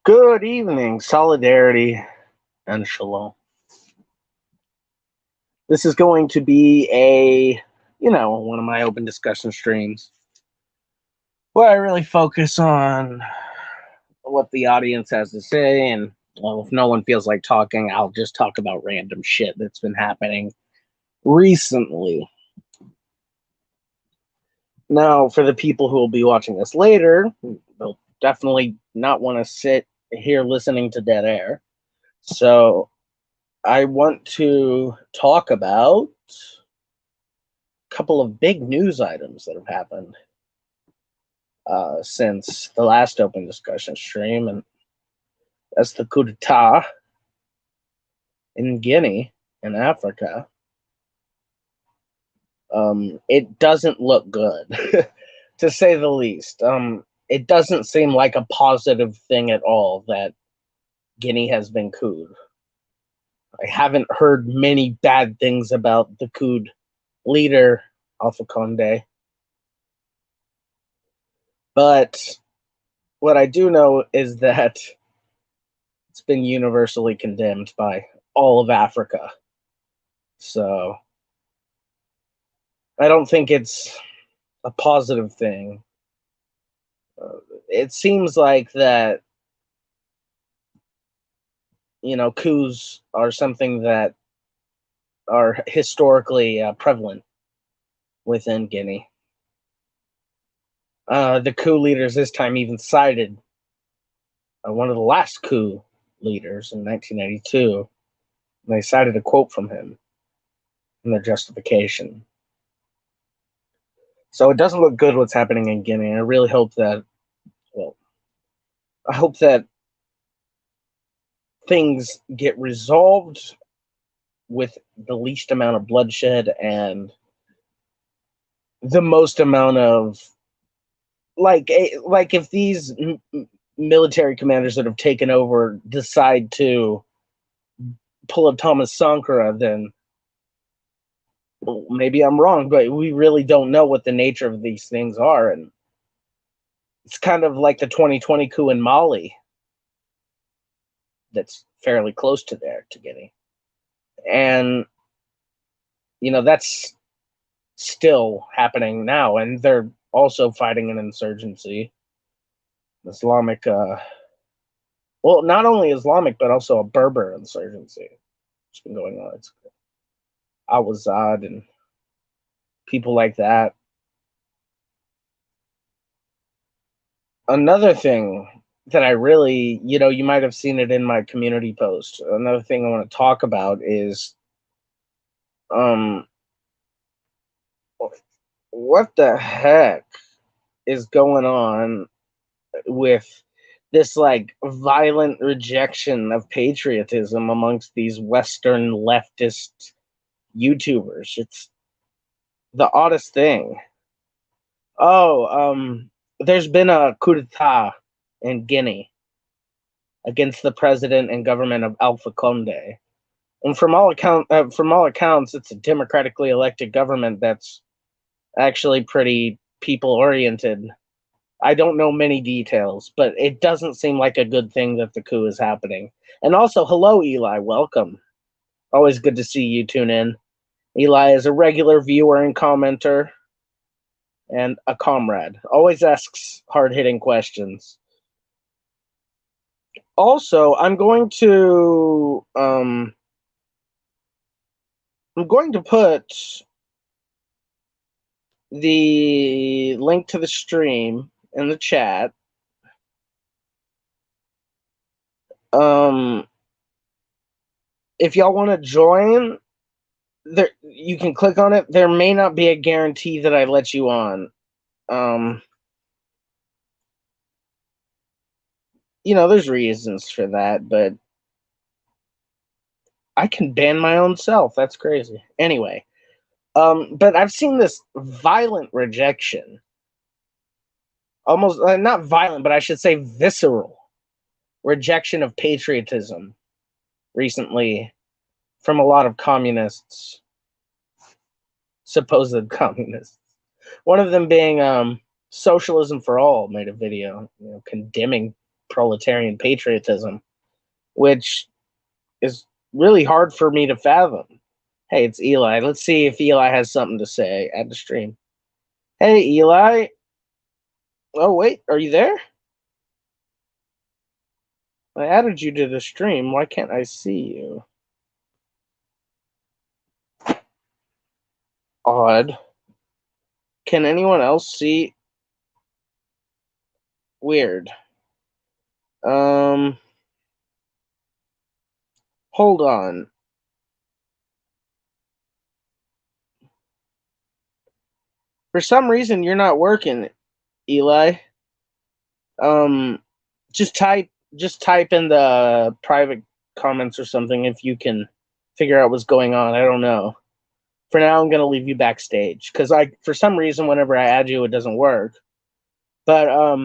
Good evening, solidarity, and shalom. This is going to be one of my open discussion streams where I really focus on what the audience has to say. And well, if no one feels like talking, I'll just talk about random shit that's been happening recently. Now, for the people who will be watching this later, they'll definitely not want to sit here listening to dead air. So I want to talk about a couple of big news items that have happened since the last open discussion stream, and that's the coup d'etat in Guinea, in Africa. It doesn't look good, to say the least. It doesn't seem like a positive thing at all that Guinea has been couped. I haven't heard many bad things about the coup leader, Alpha Conde. But what I do know is that it's been universally condemned by all of Africa. So I don't think it's a positive thing. It seems like that, coups are something that are historically prevalent within Guinea. The coup leaders this time even cited one of the last coup leaders in 1992. And they cited a quote from him in their justification. So it doesn't look good what's happening in Guinea. I really hope that, things get resolved with the least amount of bloodshed and the most amount of, like if these military commanders that have taken over decide to pull a Thomas Sankara, then maybe I'm wrong, but we really don't know what the nature of these things are. And it's kind of like the 2020 coup in Mali that's fairly close to Guinea. And, that's still happening now. And they're also fighting an insurgency. Islamic, not only Islamic, but also a Berber insurgency. It's been going on. It's Al-Wazad and people like that. Another thing that I really, you might have seen it in my community post. Another thing I want to talk about is, what the heck is going on with this violent rejection of patriotism amongst these Western leftist YouTubers? It's the oddest thing. There's been a coup d'etat in Guinea against the president and government of Alpha Conde, and from all accounts, it's a democratically elected government that's actually pretty people oriented. I don't know many details, but it doesn't seem like a good thing that the coup is happening. And also, hello, Eli. Welcome. Always good to see you tune in. Eli is a regular viewer and commenter and a comrade. Always asks hard-hitting questions. Also, I'm going to put the link to the stream in the chat. If y'all want to join, there you can click on it. There may not be a guarantee that I let you on. There's reasons for that, but I can ban my own self. That's crazy. Anyway, but I've seen this violent rejection. Almost not violent, but I should say visceral rejection of patriotism recently from a lot of communists, supposed communists. One of them being Socialism for All made a video condemning proletarian patriotism, which is really hard for me to fathom. Hey, it's Eli. Let's see if Eli has something to say at the stream. Hey, Eli. Oh, wait, are you there? I added you to the stream. Why can't I see you? Odd. Can anyone else see? Weird. Hold on. For some reason, you're not working, Eli. Just type in the private comments or something if you can figure out what's going on. I don't know. For now, I'm gonna leave you backstage because for some reason, whenever I add you, it doesn't work. But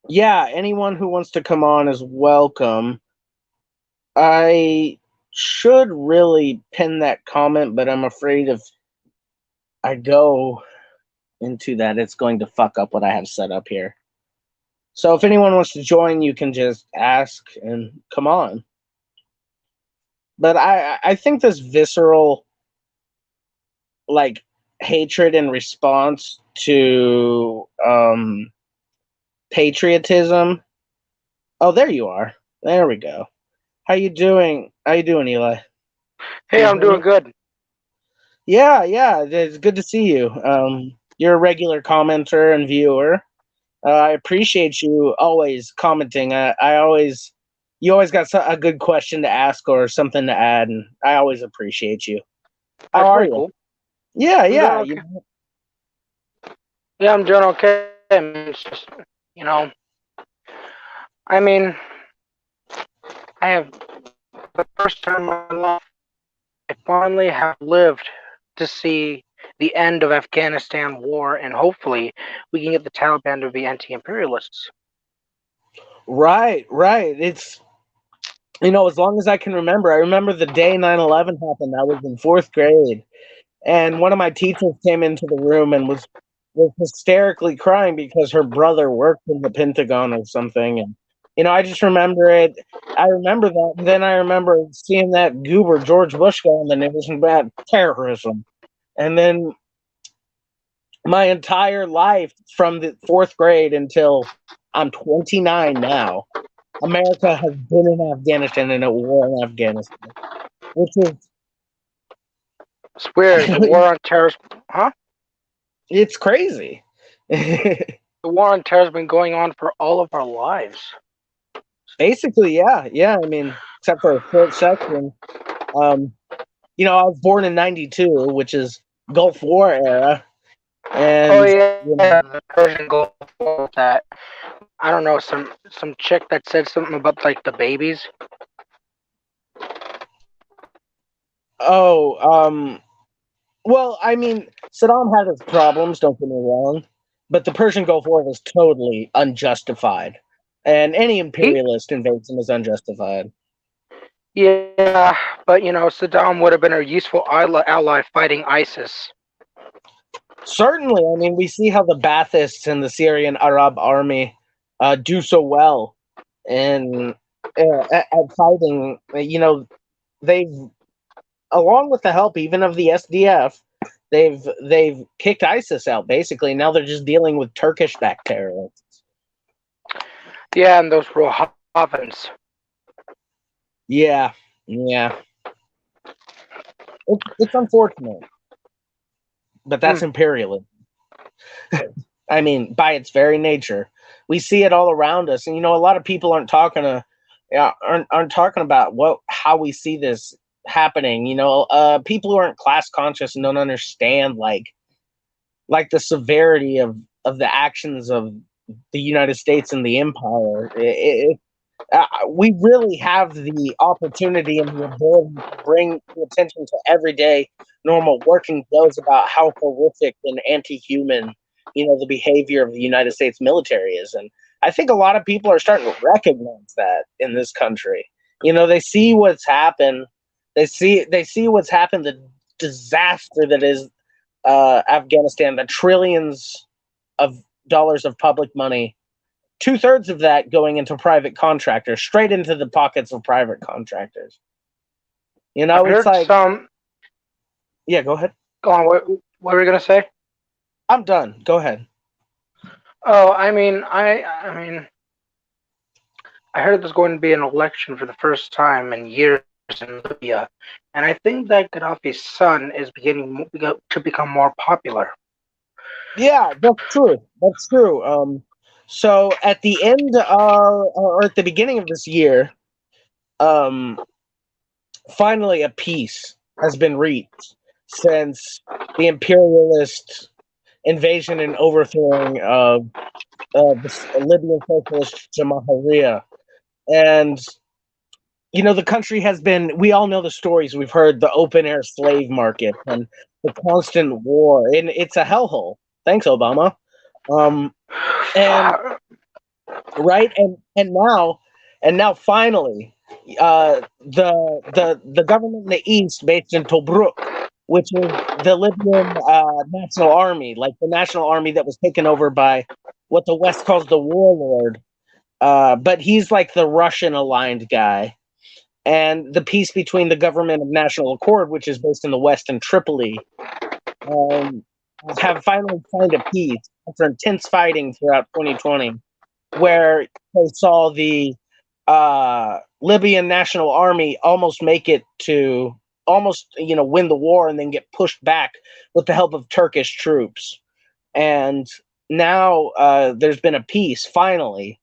yeah, anyone who wants to come on is welcome. I should really pin that comment, but I'm afraid if I go into that, it's going to fuck up what I have set up here. So if anyone wants to join, you can just ask and come on. But I think this visceral, like, hatred in response to patriotism. Oh, there you are. There we go. How you doing? How you doing, Eli? Hey, I'm doing good. Yeah, it's good to see you. You're a regular commenter and viewer. I appreciate you always commenting. You always got a good question to ask or something to add, and I always appreciate you. How are you? Cool. Yeah. Okay. Yeah, I'm doing okay. It's just, I mean, I have, for the first time in my life, I finally have lived to see the end of Afghanistan war, and hopefully we can get the Taliban to be anti-imperialists. Right. It's, as long as I can remember, I remember the day 9/11 happened. I was in 4th grade, and one of my teachers came into the room and was hysterically crying because her brother worked in the Pentagon or something. And I just remember it. I remember that, and then I remember seeing that goober George Bush go on the news about terrorism, and then my entire life from the 4th grade until I'm 29 now, America has been in Afghanistan and a war in Afghanistan, which is It's weird. The war on terrorism, huh? It's crazy. The war on terror has been going on for all of our lives. Basically, yeah. I mean, except for a short section. I was born in '92, which is Gulf War era, and the Persian Gulf War. That I don't know, some chick that said something about like the babies. Oh, well, I mean, Saddam had his problems. Don't get me wrong, but the Persian Gulf War was totally unjustified, and any imperialist invasion is unjustified. Yeah, but Saddam would have been a useful ally fighting ISIS. Certainly, I mean, we see how the Baathists and the Syrian Arab army do so well in at fighting. They've, along with the help even of the SDF, they've kicked ISIS out basically. Now they're just dealing with Turkish-backed terrorists. Yeah, and those Rohavans. Yeah. It's unfortunate, but that's imperialism. I mean, by its very nature, we see it all around us, and a lot of people aren't talking about how we see this happening. People who aren't class conscious and don't understand like the severity of the actions of the United States and the empire. We really have the opportunity and the ability to bring attention to everyday normal working Joes about how horrific and anti-human the behavior of the United States military is. And I think a lot of people are starting to recognize that in this country. They see what's happened. They see what's happened, the disaster that is Afghanistan, the trillions of dollars of public money 2/3 of that going into private contractors, straight into the pockets of private contractors. You I've know, it's heard like, some. yeah, go ahead. Go on. What were you gonna say? I'm done. Go ahead. Oh, I mean, I heard there's going to be an election for the first time in years in Libya, and I think that Gaddafi's son is beginning to become more popular. Yeah, that's true. That's true. So at the end, or at the beginning of this year, um, finally a peace has been reached since the imperialist invasion and overthrowing of the Libyan socialist Jamahiriya. And, you know, the country has been, we all know the stories. We've heard the open air slave market and the constant war. And it's a hellhole. Thanks, Obama. And right, and now finally, the government in the east, based in Tobruk, which is the Libyan national army, like the national army that was taken over by what the West calls the warlord, but he's like the Russian aligned guy. And the peace between the government of National Accord, which is based in the West in Tripoli, um, have finally signed a peace after intense fighting throughout 2020, where they saw the Libyan National Army almost make it to almost, win the war and then get pushed back with the help of Turkish troops. And now there's been a peace finally.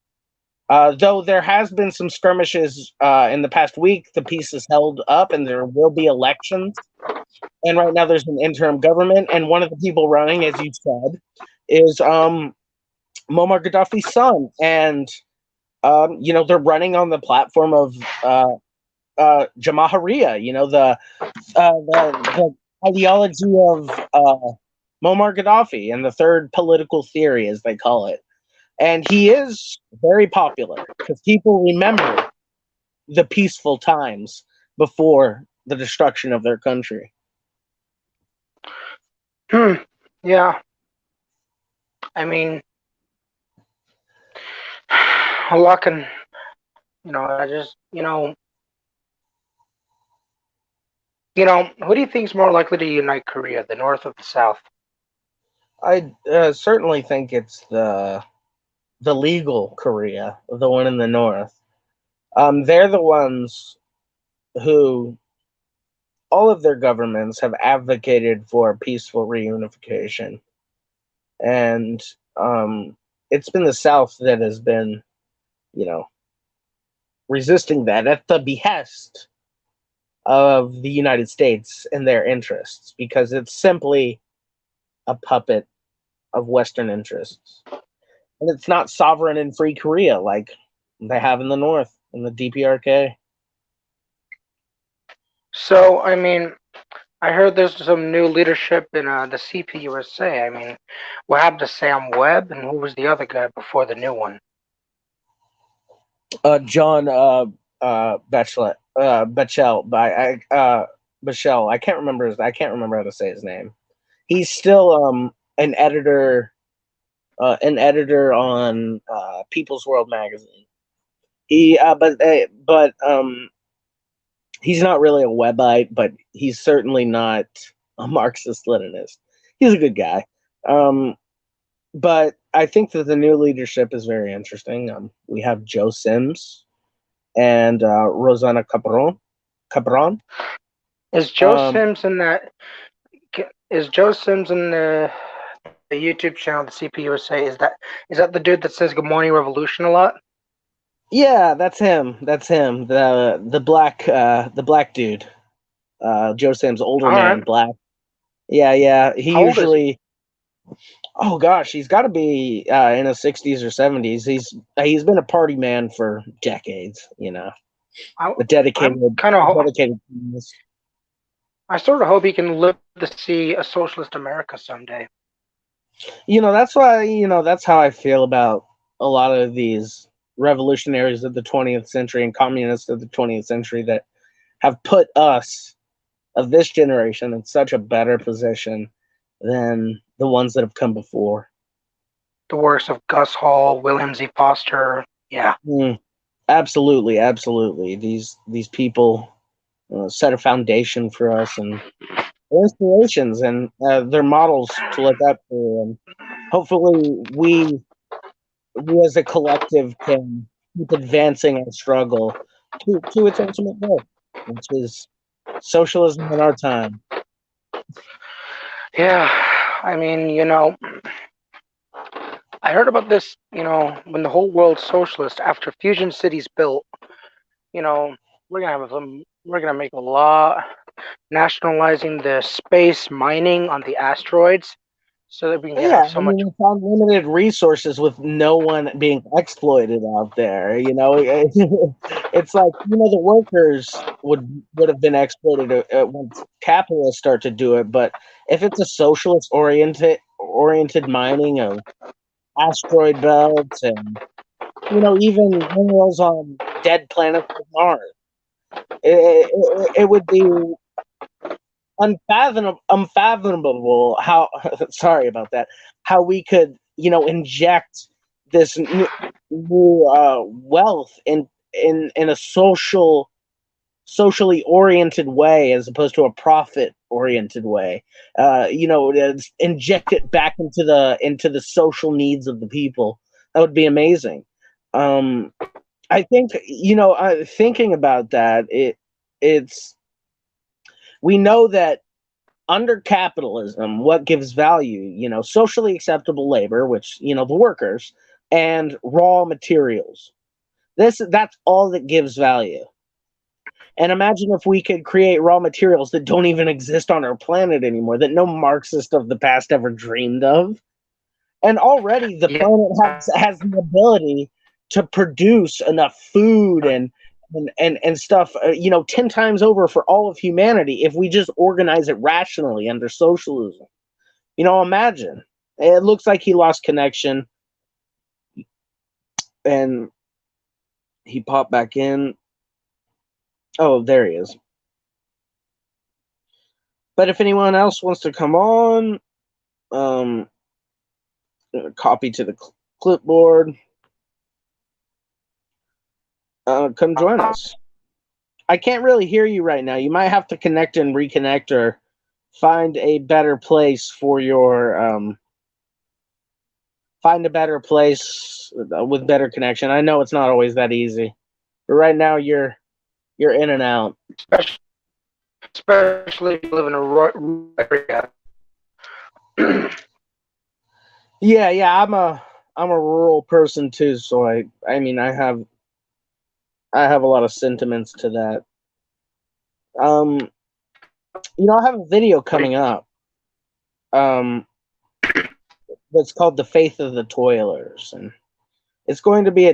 Though there has been some skirmishes in the past week, the peace is held up and there will be elections. And right now there's an interim government, and one of the people running, as you said, is Muammar Gaddafi's son. And they're running on the platform of Jamahiriya, the ideology of Muammar Gaddafi and the third political theory, as they call it. And he is very popular because people remember the peaceful times before the destruction of their country. Yeah, I mean, a lot can, I just, who do you think is more likely to unite Korea, the North or the South? I certainly think it's the legal Korea, the one in the north. They're the ones who all of their governments have advocated for peaceful reunification, and it's been the South that has been, you know, resisting that at the behest of the United States and their interests, because it's simply a puppet of Western interests. And it's not sovereign and free Korea like they have in the North, in the DPRK. So, I mean, I heard there's some new leadership in the CPUSA. I mean, what happened to Sam Webb, and who was the other guy before the new one? John Bechel, Bechel. I can't remember how to say his name. He's still an editor on People's World magazine. But he's not really a Webite, but he's certainly not a Marxist Leninist. He's a good guy. But I think that the new leadership is very interesting. We have Joe Sims and Rosanna Cabron. Is Joe Sims in that? Is Joe Sims in the YouTube channel, the CPUSA? Is that the dude that says "Good Morning Revolution" a lot? Yeah, that's him. That's him. The black dude. Joe Sims, older All man, right. black. Yeah. He How old is he? usually. Oh gosh, he's got to be in his 60s or 70s. He's been a party man for decades. A dedicated, I'm kind of. dedicated. I sort of hope he can live to see a socialist America someday. That's why. That's how I feel about a lot of these revolutionaries of the 20th century and communists of the 20th century that have put us of this generation in such a better position than the ones that have come before. the works of Gus Hall, William Z. Foster. Yeah. Absolutely, absolutely. These people set a foundation for us, and they're inspirations, and they're models to look up to. And hopefully, we as a collective can keep advancing our struggle to its ultimate goal, which is socialism in our time. Yeah. I mean, I heard about this, when the whole world's socialist after Fusion City's built, you know, we're gonna make a law nationalizing the space mining on the asteroids so that we can Yeah, have I so much. mean, we found limited resources with no one being exploited out there. It's like the workers would have been exploited once capitalists start to do it. But if it's a socialist oriented mining of asteroid belts and even minerals on dead planets like Mars, it would be unfathomable how sorry about that, how we could inject this new wealth in a socially oriented way as opposed to a profit oriented way. Inject it back into the social needs of the people. That would be amazing. I think thinking about that, it's we know that under capitalism, what gives value, socially acceptable labor, which, the workers, and raw materials. That's all that gives value. And imagine if we could create raw materials that don't even exist on our planet anymore, that no Marxist of the past ever dreamed of. And already the Yeah, planet has the ability to produce enough food and stuff, 10 times over for all of humanity if we just organize it rationally under socialism. Imagine. It looks like he lost connection and he popped back in. Oh, there he is. But if anyone else wants to come on, um, copy to the clipboard, come join us. I can't really hear you right now. You might have to connect and reconnect or find a better place for your find a better place with better connection. I know it's not always that easy, but right now you're in and out. especially if you live in a rural area. Yeah. I'm a rural person too, so I mean I have a lot of sentiments to that. Um, I have a video coming up. Um, that's called "The Faith of the Toilers," and it's going to be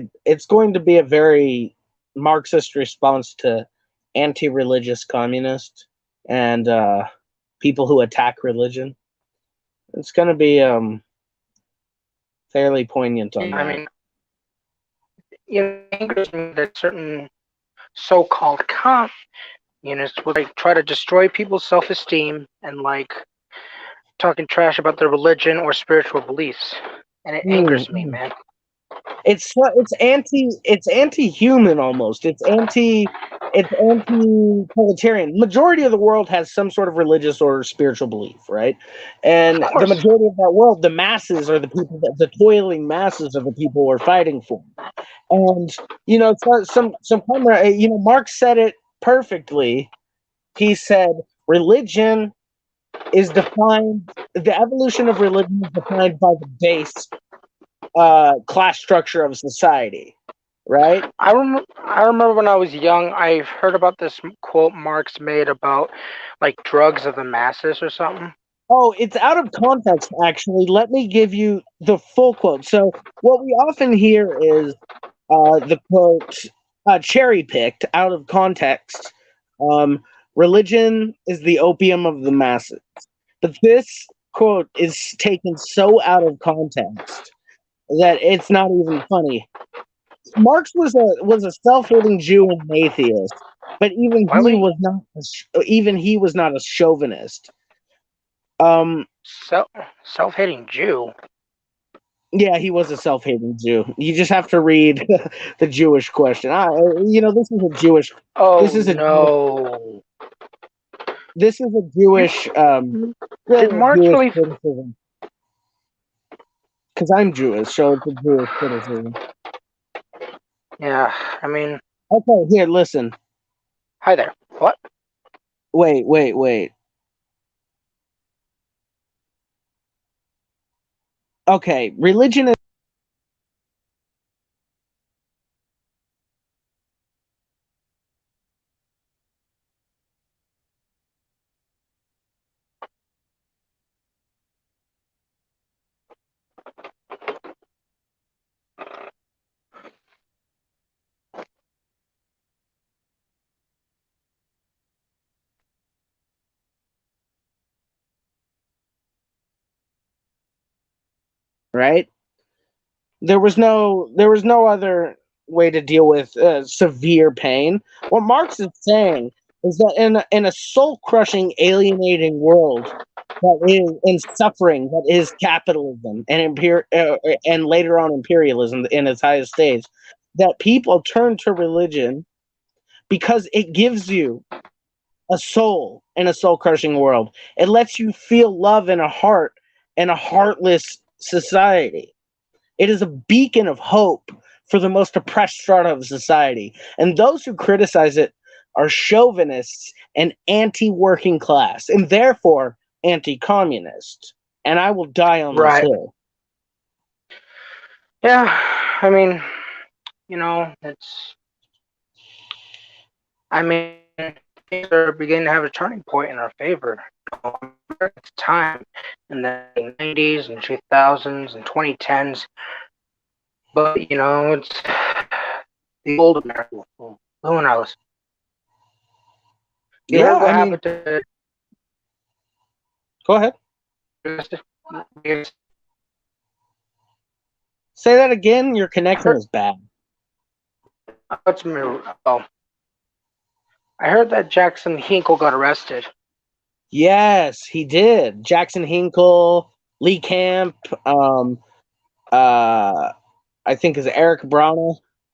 a very Marxist response to anti-religious communists and people who attack religion. It's going to be fairly poignant on Yeah, I that. mean, it angers me that certain so-called communists would try to destroy people's self-esteem and talking trash about their religion or spiritual beliefs, and it angers me, Mm-hmm. man. It's anti-human almost. It's anti-totalitarian. Majority of the world has some sort of religious or spiritual belief, right? Of And the course. majority of that world, the masses are the people that the toiling masses are the people we're fighting for. And some comrade, Marx said it perfectly. He said religion is defined the evolution of religion is defined by the base class structure of society, right? I remember when I was young, I heard about this quote Marx made about drugs of the masses or something. Oh, it's out of context, actually. Let me give you the full quote. So, what we often hear is the quote cherry picked out of context. Um, Religion is the opium of the masses. But this quote is taken so out of context that it's not even funny. Marx was a self-hating Jew and an atheist, but Really? even he was not a chauvinist. Um, Self-hating Jew. Yeah, he was a self-hating Jew. You just have to read the Jewish question. This is a Jewish. Oh This is a no! this is a You Jewish. did Really a Marx Jewish really? criticism because I'm Jewish, so it's a Jewish criticism. Yeah, I mean, Okay, here, listen. hi there. What? Wait. Okay, religion is right. There was no other way to deal with severe pain. What Marx is saying is that in a soul crushing, alienating world that is in suffering, that is capitalism and later on imperialism in its highest stage, that people turn to religion because it gives you a soul in a soul crushing world. It lets you feel love in a heart in a heartless society. It is a beacon of hope for the most oppressed strata of society. And those who criticize it are chauvinists and anti working class, and therefore anti communist. And I will die on this Right. hill. Yeah, I mean, it's. I mean, things are beginning to have a turning point in our favor. At the time, in the 90s and 2000s and 2010s, but it's the old America. Who knows? You Yeah, heard I what mean, happened to go ahead. Say that again. Your connection is bad. Oh, I heard that Jackson Hinkle got arrested. Yes, he did. Jackson Hinkle, Lee Camp, I think is Eric Browner.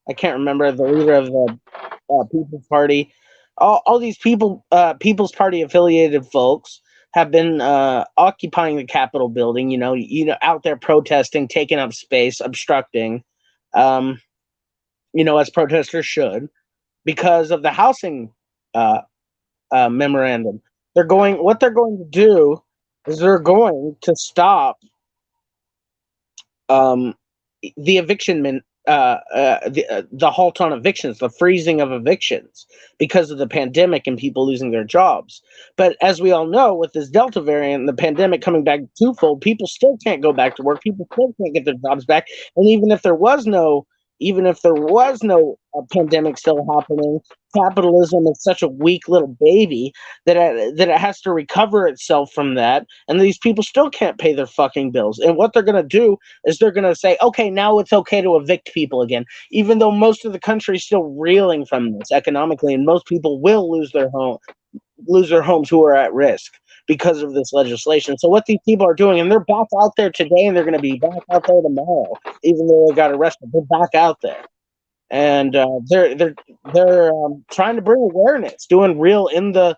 I can't remember the leader of the People's Party. All these People's Party affiliated folks have been occupying the Capitol building. Out there protesting, taking up space, obstructing. Um, as protesters should, because of the housing uh, memorandum. What they're going to do is they're going to stop um, the the halt on evictions, the freezing of evictions because of the pandemic and people losing their jobs. But as we all know, with this Delta variant and the pandemic coming back twofold, people still can't go back to work. People still can't get their jobs back. And even if there was no pandemic still happening, capitalism is such a weak little baby that it has to recover itself from that. And these people still can't pay their fucking bills. And what they're going to do is they're going to say, okay, now it's okay to evict people again, even though most of the country is still reeling from this economically, and most people will lose their homes who are at risk because of this legislation. So what these people are doing, and they're back out there today, and they're going to be back out there tomorrow, even though they got arrested. They're back out there, and they're trying to bring awareness, doing real in the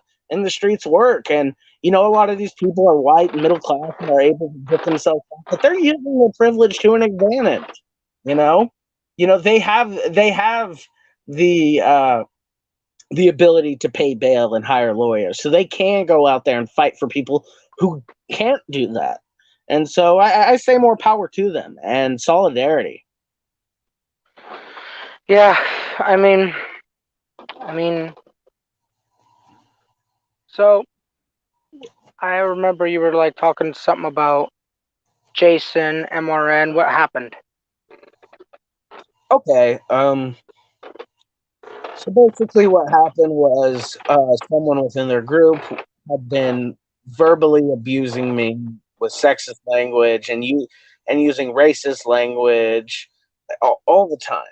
streets work. And a lot of these people are white and middle class and are able to get themselves out, but they're using their privilege to an advantage. You know, they have the ability to pay bail and hire lawyers, so they can go out there and fight for people who can't do that. And so I say more power to them and solidarity. Yeah, I mean, so I remember you were like talking something about Jason, MRN. What happened? Okay. So basically, what happened was someone within their group had been verbally abusing me with sexist language and using racist language all the time,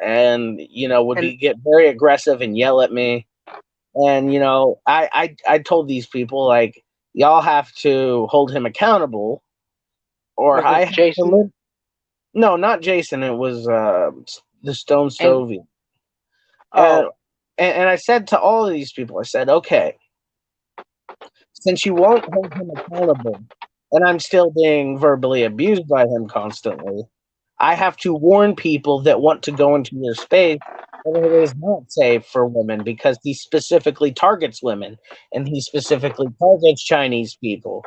and would And get very aggressive and yell at me. And I told these people, like, y'all have to hold him accountable, or was this I have to Jason? No, not Jason. It was the Stone And Soviet. And, oh, and I said to all of these people, I said, okay, since you won't hold him accountable, and I'm still being verbally abused by him constantly, I have to warn people that want to go into your space that it is not safe for women because he specifically targets women and he specifically targets Chinese people.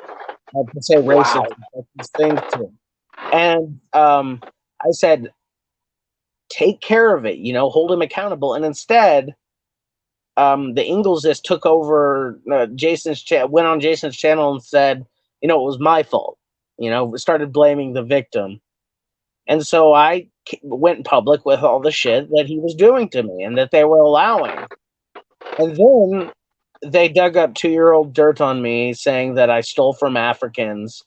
I have to say racist wow. and sexist things too. And I said, take care of it, hold him accountable. And instead, the Ingalls took over went on Jason's channel and said, it was my fault. Started blaming the victim. And so I went public with all the shit that he was doing to me and that they were allowing. And then they dug up 2-year-old dirt on me saying that I stole from Africans.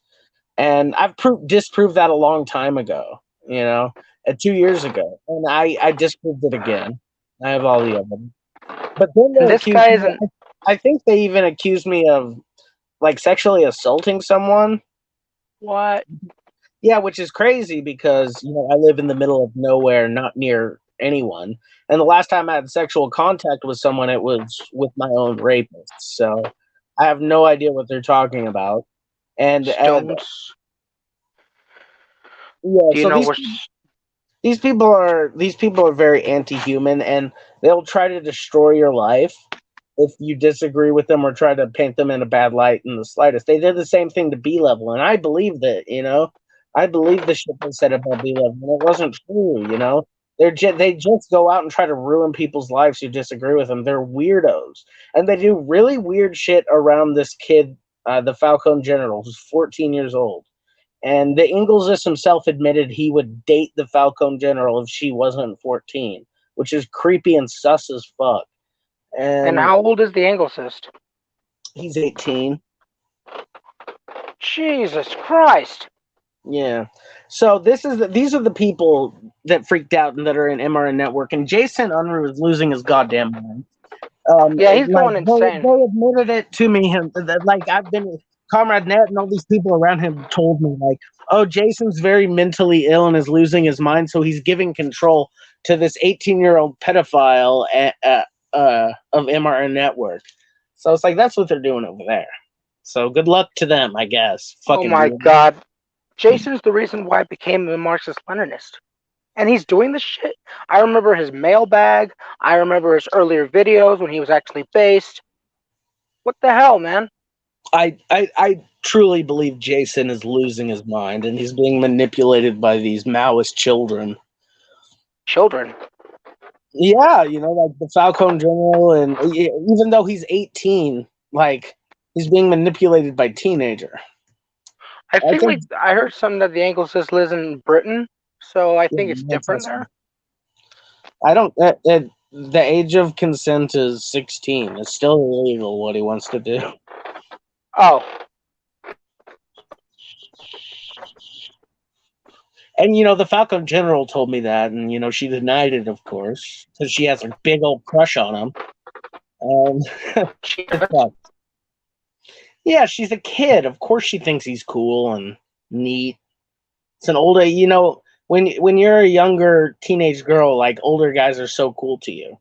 And I've disproved that a long time ago, 2 years ago. And I disproved it again. I have all the evidence. But then And they this accused guy me. isn't I think they even accused me of like sexually assaulting someone. what? Yeah, which is crazy because I live in the middle of nowhere, not near anyone. And the last time I had sexual contact with someone, it was with my own rapist. So I have no idea what they're talking about. And Stones. yeah, Do you so know these where? these people are very anti-human, and they'll try to destroy your life if you disagree with them or try to paint them in a bad light in the slightest. They did the same thing to B level, and I believed it. I believed the shit they said about B level, and it wasn't true. They just go out and try to ruin people's lives who disagree with them. They're weirdos, and they do really weird shit around this kid, the Falcon General, who's 14 years old. And the Ingalls himself admitted he would date the Falcon General if she wasn't 14, which is creepy and sus as fuck. And And how old is the Anglesist? he's 18. Jesus Christ! Yeah. So these are the people that freaked out and that are in MRN Network. And Jason Unruh is losing his goddamn mind. Yeah, he's Like going insane. they admitted it to me. Like I've been Comrade Net and all these people around him told me like, oh, Jason's very mentally ill and is losing his mind, so he's giving control to this 18-year-old pedophile of MRN Network. So it's like that's what they're doing over there. So good luck to them, I guess. Oh Fucking my weird. God! Jason's the reason why I became a Marxist-Leninist. And he's doing this shit. I remember his mailbag. I remember his earlier videos when he was actually based. What the hell, man? I truly believe Jason is losing his mind and he's being manipulated by these Maoist children. Children. Yeah, like the Falcon General, and even though he's 18, like he's being manipulated by teenager. I I think think I heard something that the Anglesist lives in Britain, so I yeah, think it's different there. I don't. The age of consent is 16. It's still illegal what he wants to do. Oh, And the Falcon General told me that, and she denied it, of course, because she has a big old crush on him. she Fuck. Yeah, she's a kid. Of course, she thinks he's cool and neat. It's an older, when you're a younger teenage girl, like older guys are so cool to you,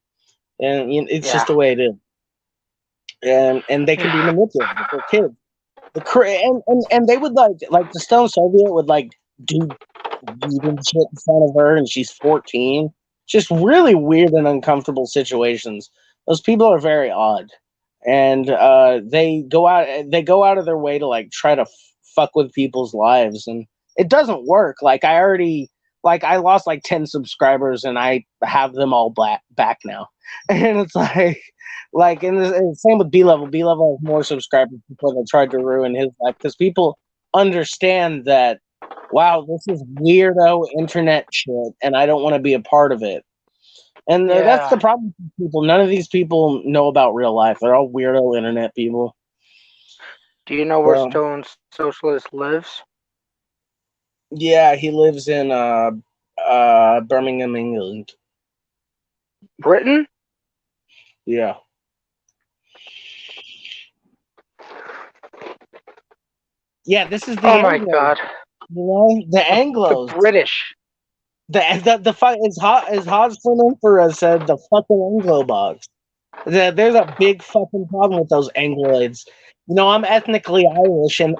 and it's just yeah. the way it is. And they can be manipulated. They're kids. And they would like the Stone Soviet would like do weed and shit in front of her, and she's 14. Just really weird and uncomfortable situations. Those people are very odd, and they go out of their way to like try to fuck with people's lives, and it doesn't work. I lost like 10 subscribers, and I have them all back now, and it's and same with B level. B level has more subscribers before they tried to ruin his life because people understand that. Wow, this is weirdo internet shit, and I don't want to be a part of it. And that's Yeah. the problem with people. None of these people know about real life. They're all weirdo internet people. Do you know where So Stone Socialist lives? yeah, he lives in Birmingham, England. Britain? Yeah. Yeah, this is the Oh my Anglos. God. The The Anglos. British. The fight is hot as Hodgson Emperor said. The fucking Anglo-Box. There's a big fucking problem with those Angloids. I'm ethnically Irish, and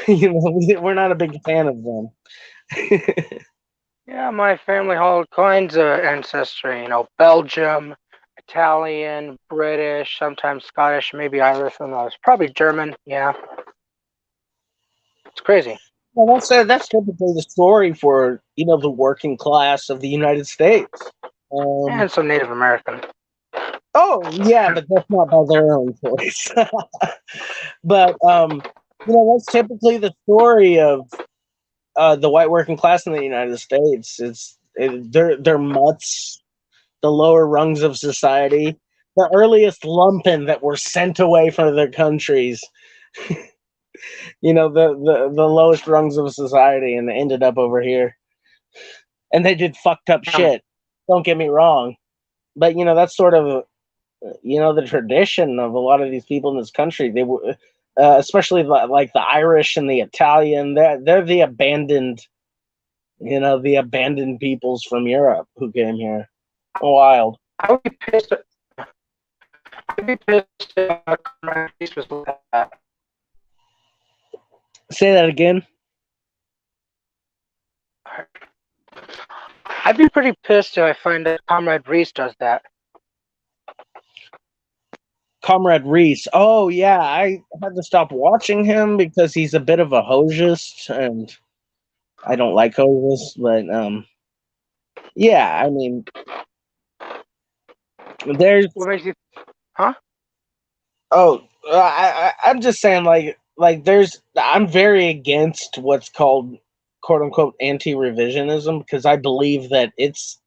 we're not a big fan of them. Yeah, my family all kinds of ancestry. Belgium, Italian, British, sometimes Scottish, maybe Irish. Who knows? Probably German. Yeah, it's crazy. Well, that's typically the story for the working class of the United States. And some Native American. Oh yeah, but that's not by their own choice. But that's typically the story of the white working class in the United States. They're mutts, the lower rungs of society, the earliest lumpen that were sent away from their countries. The lowest rungs of society, and they ended up over here, and they did fucked up shit. Don't get me wrong, but that's sort of the tradition of a lot of these people in this country. They were, especially like the Irish and the Italian. They're the abandoned, the abandoned peoples from Europe who came here. Wild. I would be pissed. I'd be pissed if Comrade Reese was like that. Say that again. I'd be pretty pissed if I find that Comrade Reese does that. Comrade Reese. Oh yeah, I had to stop watching him because he's a bit of a hosist, and I don't like hosists. But yeah, I mean, there's. What makes you? Huh? Oh, I'm just saying, like there's. I'm very against what's called "quote unquote" anti-revisionism because I believe that it's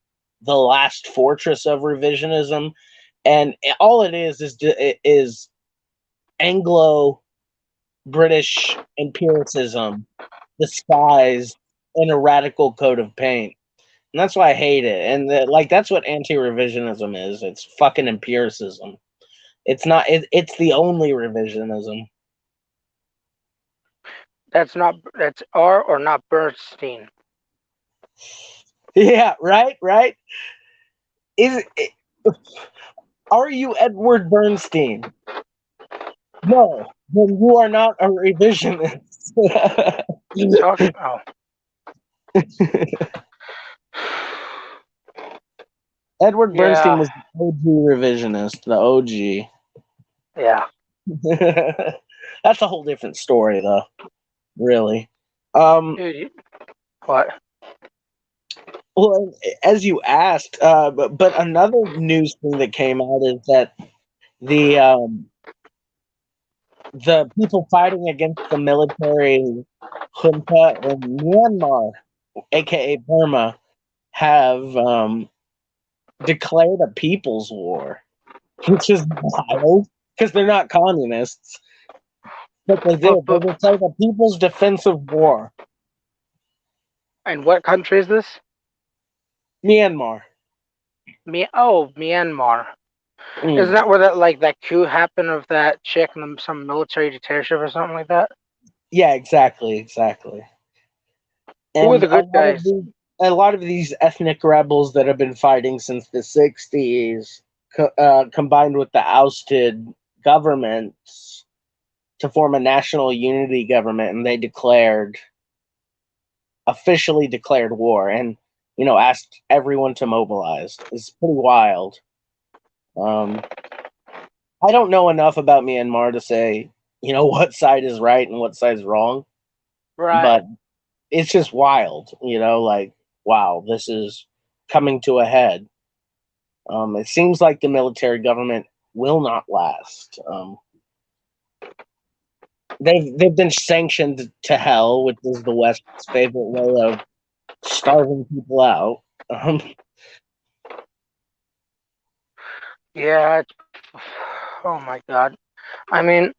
the last fortress of revisionism, and all it is Anglo-British empiricism disguised in a radical coat of paint. And that's why I hate it. And that's what anti-revisionism is. It's fucking empiricism. It's not. It's the only revisionism. That's R or not Bernstein. Yeah. Right. Right. Are you Edward Bernstein? No. Then you are not a revisionist. Talking. Oh. Edward Bernstein was the OG revisionist. The OG. Yeah. That's a whole different story, though. Really. Dude, what? Well, as you asked, but another news thing that came out is that the people fighting against the military junta in Myanmar, aka Burma, have declared a people's war, which is wild because they're not communists. But they did. They declared a people's defensive war. And what country is this? Myanmar. Myanmar. Isn't that where that coup happened of that chick and some military dictatorship or something like that? Yeah, exactly. And Who are the good guys? A lot of these ethnic rebels that have been fighting since the 60s, combined with the ousted governments to form a national unity government, and they officially declared war, and asked everyone to mobilize. It's pretty wild. I don't know enough about Myanmar to say what side is right and what side is wrong, Right? But it's just wild. Wow, this is coming to a head. It seems like the military government will not last. They've been sanctioned to hell, which is the West's favorite way of starving people out. Yeah. Oh my God. I mean,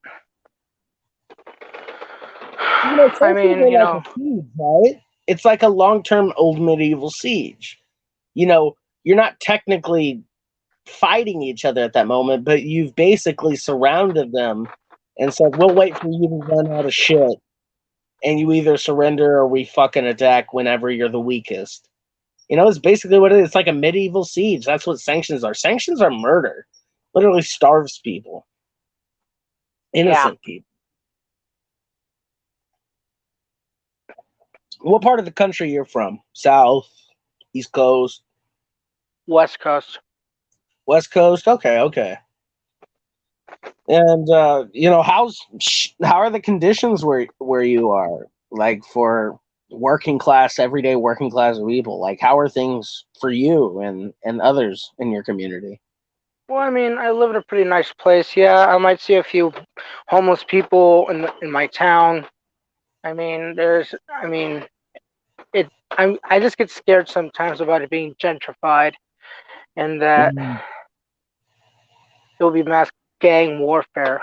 a siege, right? It's like a long-term old medieval siege. You're not technically fighting each other at that moment, but you've basically surrounded them and said, "We'll wait for you to run out of shit, and you either surrender or we fucking attack whenever you're the weakest. It's basically what it is. It's like a medieval siege. That's what sanctions are. Sanctions are murder. Literally starves people. Yeah, Innocent people. What part of the country you're from? South, East Coast, West Coast. West Coast? Okay. And how are the conditions where you are? Like for everyday working class people? Like how are things for you and others in your community? Well, I mean, I live in a pretty nice place. Yeah, I might see a few homeless people in my town. I mean, I just get scared sometimes about it being gentrified and that Mm. there will be mass gang warfare.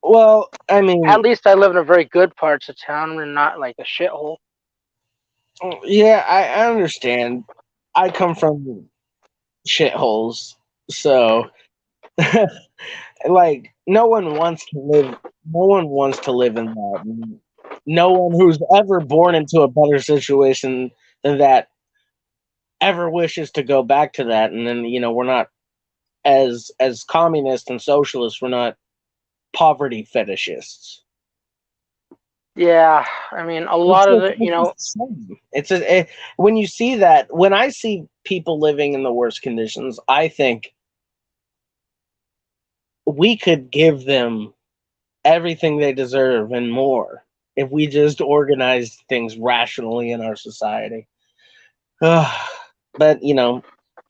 Well, I At mean, least I live in a very good parts of town and not like a shithole. yeah, I understand. I come from shitholes, so like no one wants to live in that. No one who's ever born into a better situation than that ever wishes to go back to that. And then we're not as communists and socialists, we're not poverty fetishists. Yeah, I mean, a It's lot of just, the, it's just the same. When you see that, when I see people living in the worst conditions, I think we could give them everything they deserve and more if we just organized things rationally in our society. But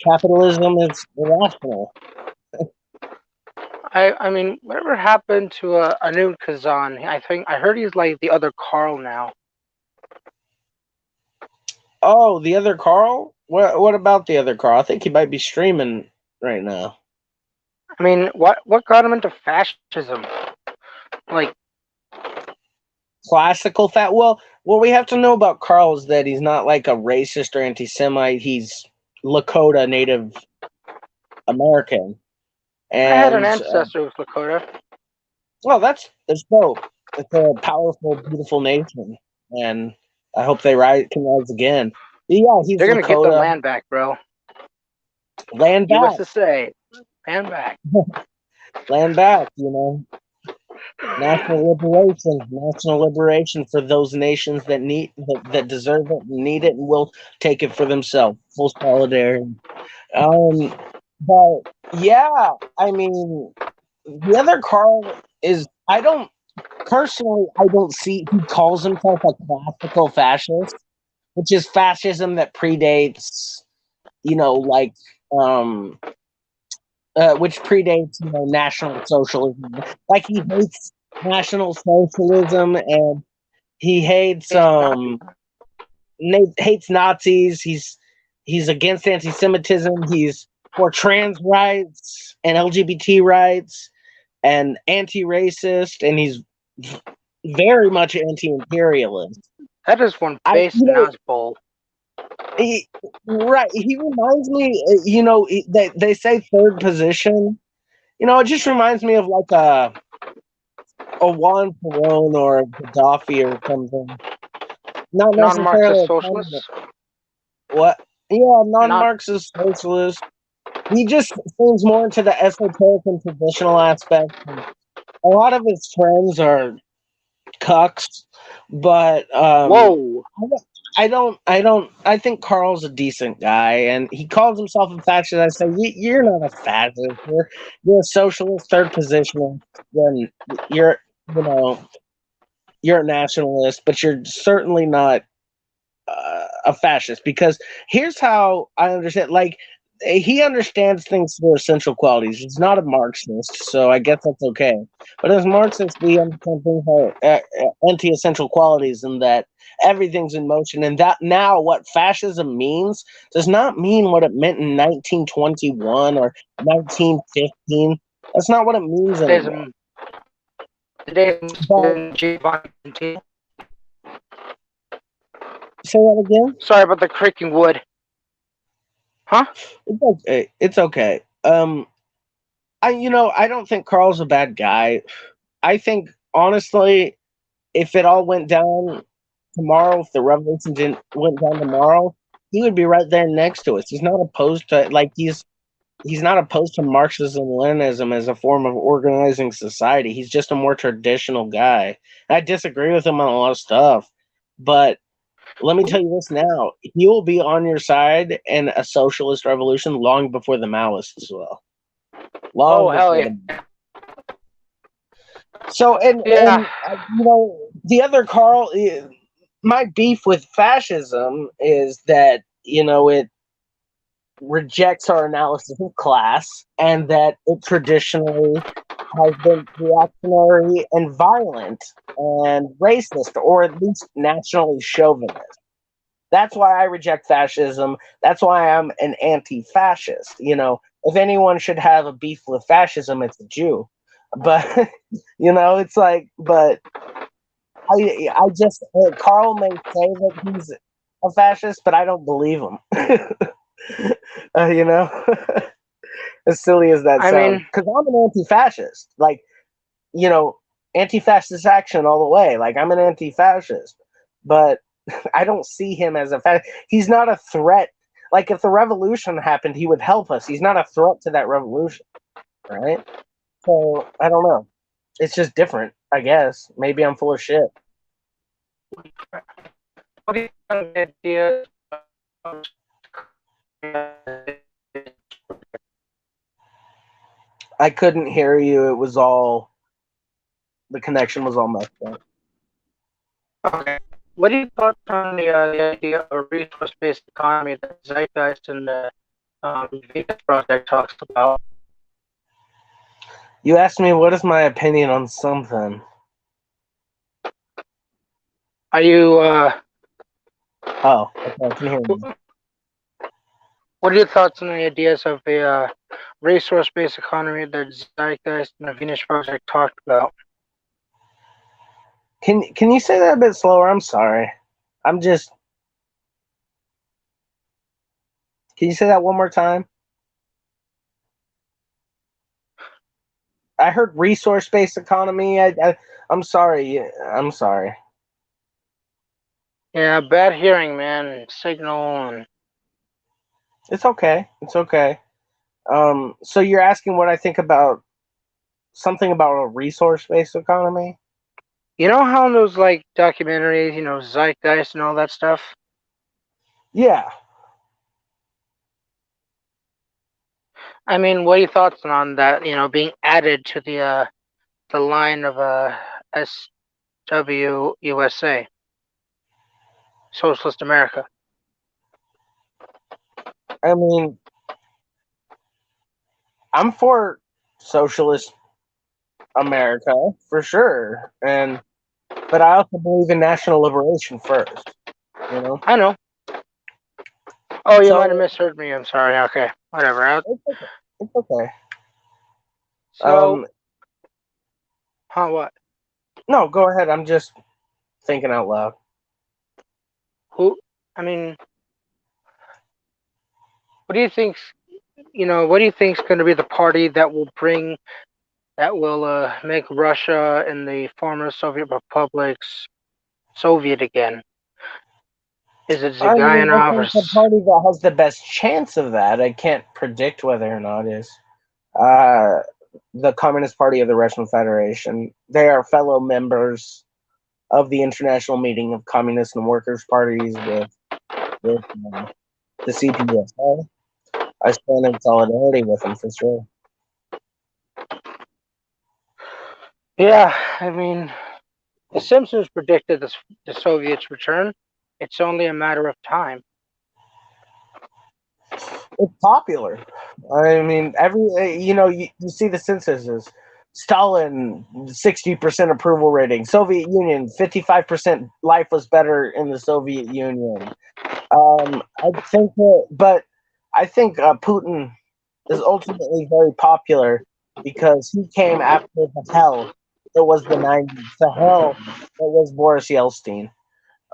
capitalism is irrational. I mean, whatever happened to a new Kazan? I heard he's like the other Carl now. Oh, the other Carl? What about the other Carl? I think he might be streaming right now. I mean, what got him into fascism? Like, Classical fat. Well, what we have to know about Carl is that he's not like a racist or anti-Semite. He's Lakota Native American, I had an and ancestor with Lakota. well, that's dope. It's a powerful, beautiful nation, and I hope they can rise again. Yeah, he's They're gonna get the Lakota. land back, bro. Land back, USSA, land back. land back. National liberation for those nations that deserve it and need it and will take it for themselves. Full solidarity. Um, but yeah, I mean, the other Carl is I don't see he calls himself a classical fascist, which is fascism that predates, like um which predates National Socialism. Like he hates National Socialism and he hates hates Nazis. He's against anti-Semitism. He's for trans rights and LGBT rights and anti-racist, and he's very much anti-imperialist. That is one I face Nazbol. he, right. He reminds me. They say third position. It just reminds me of like a Juan Perón or a Gaddafi or something. Not Non-Marxist necessarily a communist. socialists. What? Yeah, Not non-Marxist socialist. He just seems more into the esoteric and traditional aspect. And a lot of his friends are cucks, but whoa. I think Carl's a decent guy, and he calls himself a fascist. I say, you're not a fascist. You're a socialist third positionist. Then you're a nationalist, but you're certainly not a fascist. Because here's how I understand. Like he understands things through essential qualities. He's not a Marxist, so I guess that's okay. But as Marxists, we understand things are anti-essential qualities, and that everything's in motion. And that now, what fascism means does not mean what it meant in 1921 or 1915. That's not what it means anymore. But say that again. Sorry about the creaking wood. Huh? It's okay. It's okay. I don't think Carl's a bad guy. I think honestly, if it all went down tomorrow, if the revolution didn't went down tomorrow, he would be right there next to us. He's not opposed to he's not opposed to Marxism Leninism as a form of organizing society. He's just a more traditional guy. I disagree with him on a lot of stuff, but let me tell you this now: he will be on your side in a socialist revolution long before the Maoists will. Oh Long hell before yeah. the so Yeah. the other Carl, my beef with fascism is that it rejects our analysis of class and that it traditionally has been reactionary and violent and racist, or at least nationally chauvinist. That's why I reject fascism. That's why I'm an anti-fascist. If anyone should have a beef with fascism, it's a Jew. But it's like, but I just Carl may say that he's a fascist, but I don't believe him. You know, as silly as that I sounds, mean, because I'm an anti-fascist. Like, anti-fascist action all the way. Like, I'm an anti-fascist, but I don't see him as a fascist. He's not a threat. Like, if the revolution happened, he would help us. He's not a threat to that revolution, right? So I don't know. It's just different, I guess. Maybe I'm full of shit. what do you think of the idea of I couldn't hear you. It was all the connection was all messed up. okay. What are your thoughts on the idea of a resource-based economy that Zeitgeist and the Venus Project talks about? You asked me what is my opinion on something. Are you Oh, okay, I can hear you. what are your thoughts on the ideas of a resource-based economy that Zeitgeist and the Venus Project talked about? Can you say that a bit slower? I'm sorry. I'm just. Can you say that one more time? I heard resource-based economy. I'm sorry. I'm sorry. Yeah, bad hearing, man. Signal and It's okay. It's okay. So you're asking what I think about something about a resource-based economy? you know how in those like documentaries, Zeitgeist and all that stuff. Yeah. I mean, what are your thoughts on that? Being added to the line of SWUSA, Socialist America. I mean, I'm for socialist America for sure, but I also believe in national liberation first. You know. I know. Oh, you might have So misheard me. I'm sorry. Okay, whatever. it's okay. It's okay. So, what? No, go ahead. I'm just thinking out loud. Who? I mean, what do you think's? What do you think's going to be the party that will make Russia and the former Soviet republics Soviet again? Is it I mean, I Zagayanov or? think the party that has the best chance of that, I can't predict whether or not is uh, the Communist Party of the Russian Federation. They are fellow members of the International Meeting of Communist and Workers' Parties with the CPUSA. I stand in solidarity with them for sure. Yeah, I mean, the Simpsons predicted the Soviets' return. It's only a matter of time. It's popular. I mean, you see the censuses. Stalin, 60% approval rating. Soviet Union, 55% life was better in the Soviet Union. But I think Putin is ultimately very popular because he came after the hell that was the 90s, the hell that was Boris Yeltsin.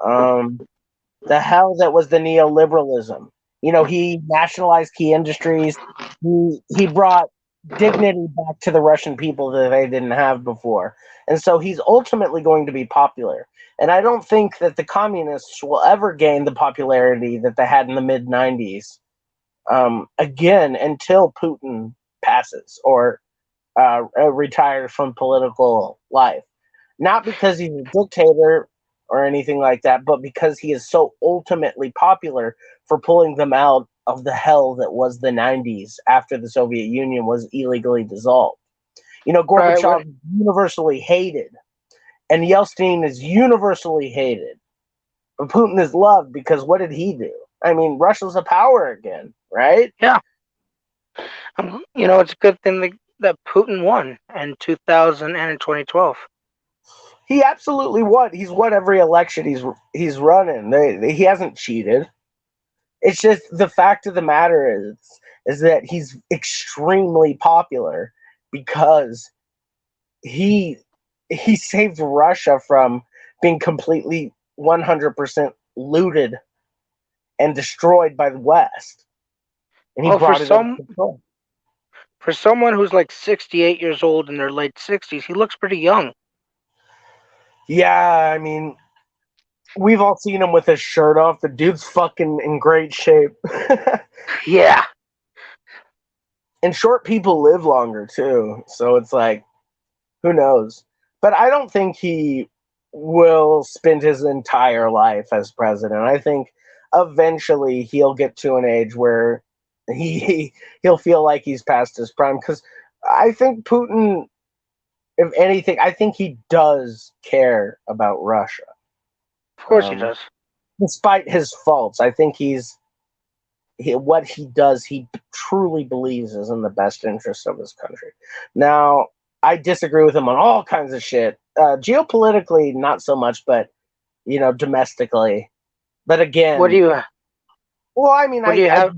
Um, the hell that was the neoliberalism. He nationalized key industries. He brought dignity back to the Russian people that they didn't have before. And so he's ultimately going to be popular. And I don't think that the communists will ever gain the popularity that they had in the mid 90s again until Putin passes or retires from political life. Not because he's a dictator or anything like that, but because he is so ultimately popular for pulling them out of the hell that was the 90s after the Soviet Union was illegally dissolved. You know, Right. Gorbachev is universally hated, and Yeltsin is universally hated. But Putin is loved because what did he do? I mean, Russia's a power again, right? Yeah. It's a good thing that Putin won in 2000 and in 2012. He absolutely won. He's won every election he's running. He hasn't cheated. It's just the fact of the matter is that he's extremely popular because he he saved Russia from being completely 100% looted and destroyed by the West, and he Well, brought it under control. for someone who's like 68 years old in their late 60s, he looks pretty young. Yeah, I mean, we've all seen him with his shirt off. The dude's fucking in great shape. Yeah. And short people live longer too, so it's like, who knows? But I don't think he will spend his entire life as president. I think eventually he'll get to an age where he'll feel like he's past his prime. Because I think Putin, if anything, I think he does care about Russia, Of course he does. despite his faults. I think what he does, he truly believes is in the best interest of his country. Now, I disagree with him on all kinds of shit. Geopolitically, not so much, but domestically. But What do again, you well, I mean, what do you have?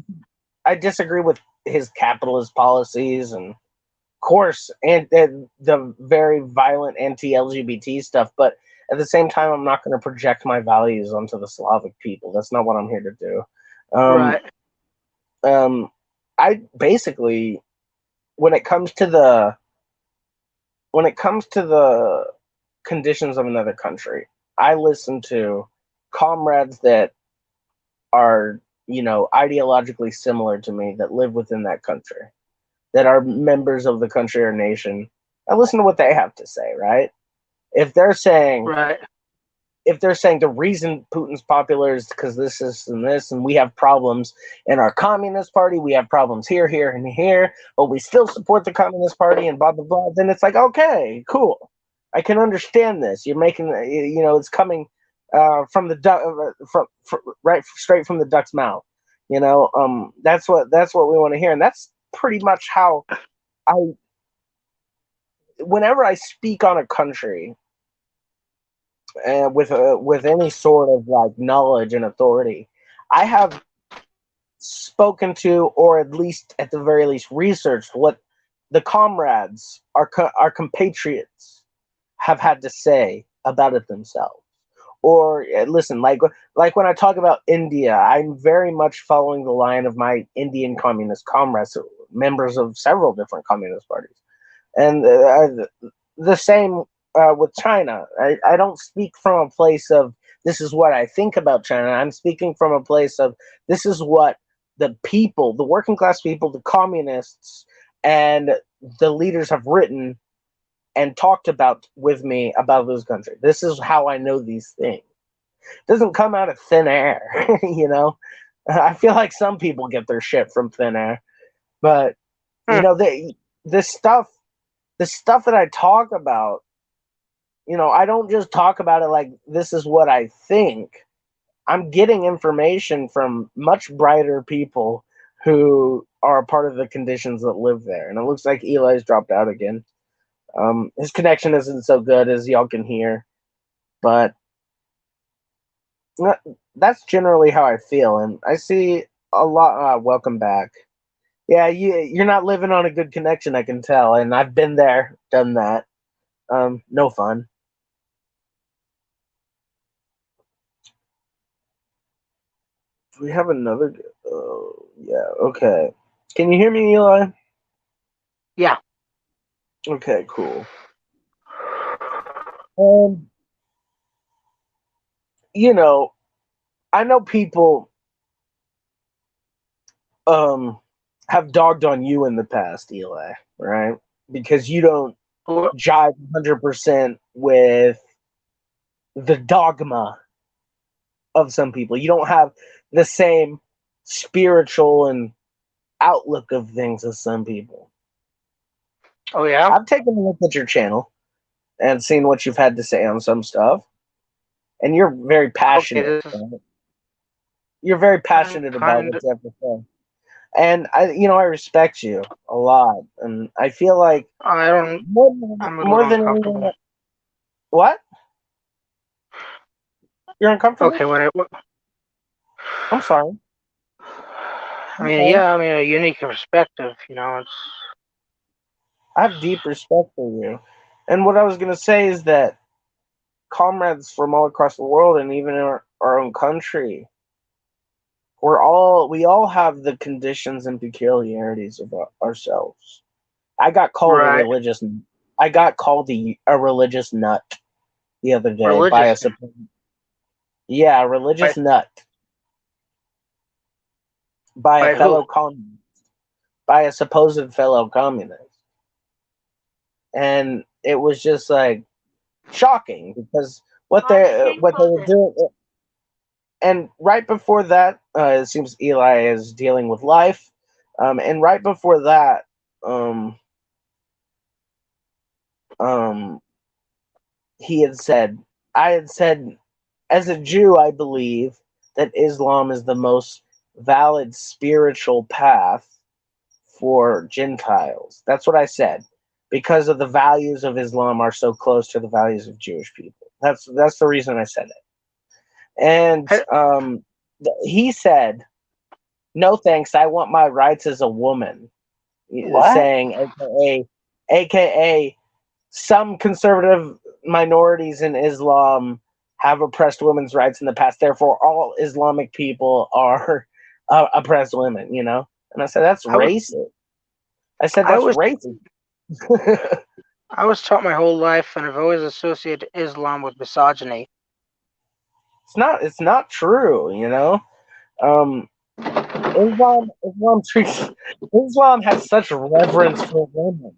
I disagree with his capitalist policies and, of course, and the very violent anti-LGBT stuff. But at the same time, I'm not going to project my values onto the Slavic people. That's not what I'm here to do. Um, Right. um, I basically, when it comes to the conditions of another country, I listen to comrades that are ideologically similar to me that live within that country, that are members of the country or nation. I listen to what they have to say, right? If they're saying Right. the reason Putin's popular is because this and this, and we have problems in our Communist Party, we have problems here, here, and here, but we still support the Communist Party and blah blah blah, then it's like, okay, cool, I can understand this. You're making, it's coming from the duck, from right straight from the duck's mouth. That's what we want to hear, and that's pretty much how I, whenever I speak on a country with any sort of like knowledge and authority, I have spoken to, or at least at the very least researched what the comrades, our compatriots, have had to say about it themselves. Or listen, like when I talk about India, I'm very much following the line of my Indian communist comrades, members of several different communist parties, and the same with China. I don't speak from a place of this is what I think about China. I'm speaking from a place of this is what the people, the working class people, the communists, and the leaders have written and talked about with me about this country. This is how I know these things. It doesn't come out of thin air, you know. I feel like some people get their shit from thin air, but you Hmm. know, this stuff, the stuff that I talk about, I don't just talk about it like this is what I think. I'm getting information from much brighter people who are a part of the conditions that live there. And it looks like Eli's dropped out again. His connection isn't so good as y'all can hear, but that's generally how I feel. And I see a lot. Welcome back. Yeah, you're not living on a good connection, I can tell. And I've been there, done that. No fun. Do we have another? Oh, yeah. Okay. Can you hear me, Eli? Yeah. Okay, cool. Um, you know, I know people um have dogged on you in the past, Eli, right? Because you don't jive 100% with the dogma of some people. You don't have the same spiritual and outlook of things as some people. Oh yeah. I've taken a look at your channel and seen what you've had to say on some stuff, and you're very Okay. passionate. This is Right? You're very I'm passionate about kind what of. you have to say, and I respect you a lot, and I feel like I don't. more than, I'm a little more than anyone. uncomfortable. What? You're uncomfortable? Okay. What? I'm sorry. I I'm mean, sorry. yeah. I mean, a unique perspective. You know, it's I have deep respect for you, and what I was gonna say is that comrades from all across the world, and even in our own country, we all have the conditions and peculiarities of ourselves. I got called a right. religious. I got called a religious nut the other day by Religious. a religious By nut by a by who? fellow communist, by a supposed fellow communist, and it was just like shocking because what they were doing. And right before that, it seems Eli is dealing with life, and right before that, um, um, I had said, as a Jew, I believe that Islam is the most valid spiritual path for Gentiles. That's what I said, because of the values of Islam are so close to the values of Jewish people. That's the reason I said it. And I, he said, "No thanks, I want my rights as a woman," what? saying, aka, some conservative minorities in Islam have oppressed women's rights in the past. Therefore, all Islamic people are oppressed women. And I said that's I was. racist. I said I that's was. racist. I was taught my whole life, and I've always associated Islam with misogyny. It's not true. Um, Islam has such reverence for women.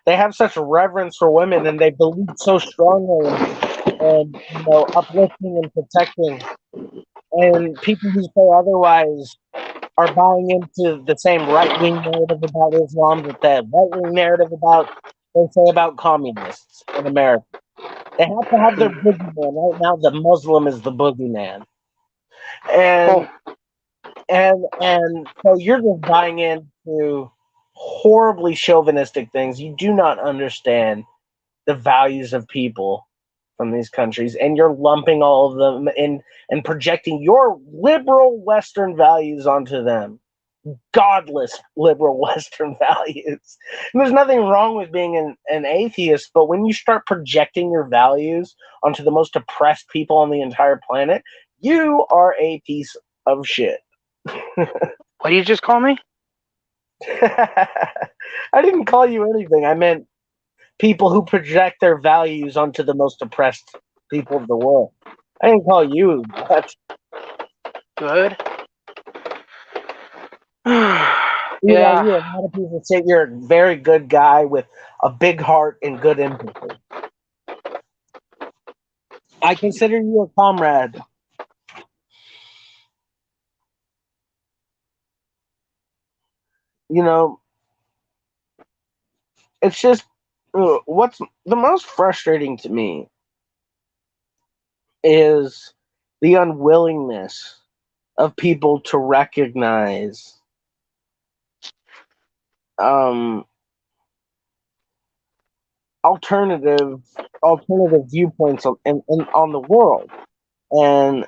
They have such reverence for women, and they believe so strongly in uplifting and protecting. And people who say otherwise are buying into the same right wing narrative about Islam that the right wing narrative about they say about communists in America. They have to have their boogeyman. Right now, the Muslim is the boogeyman, Oh, and and so you're just buying into horribly chauvinistic things. You do not understand the values of people from these countries, and you're lumping all of them in and projecting your liberal Western values onto them. Godless liberal Western values. And there's nothing wrong with being an atheist, but when you start projecting your values onto the most oppressed people on the entire planet, you are a piece of shit. what did you just call me? I didn't call you anything. I meant people who project their values onto the most oppressed people of the world. I didn't call you that. Good. Eli, Yeah. you're a lot of people say you're a very good guy with a big heart and good empathy. I consider you a comrade. You know, it's just what's the most frustrating to me is the unwillingness of people to recognize um, alternative viewpoints on the world. And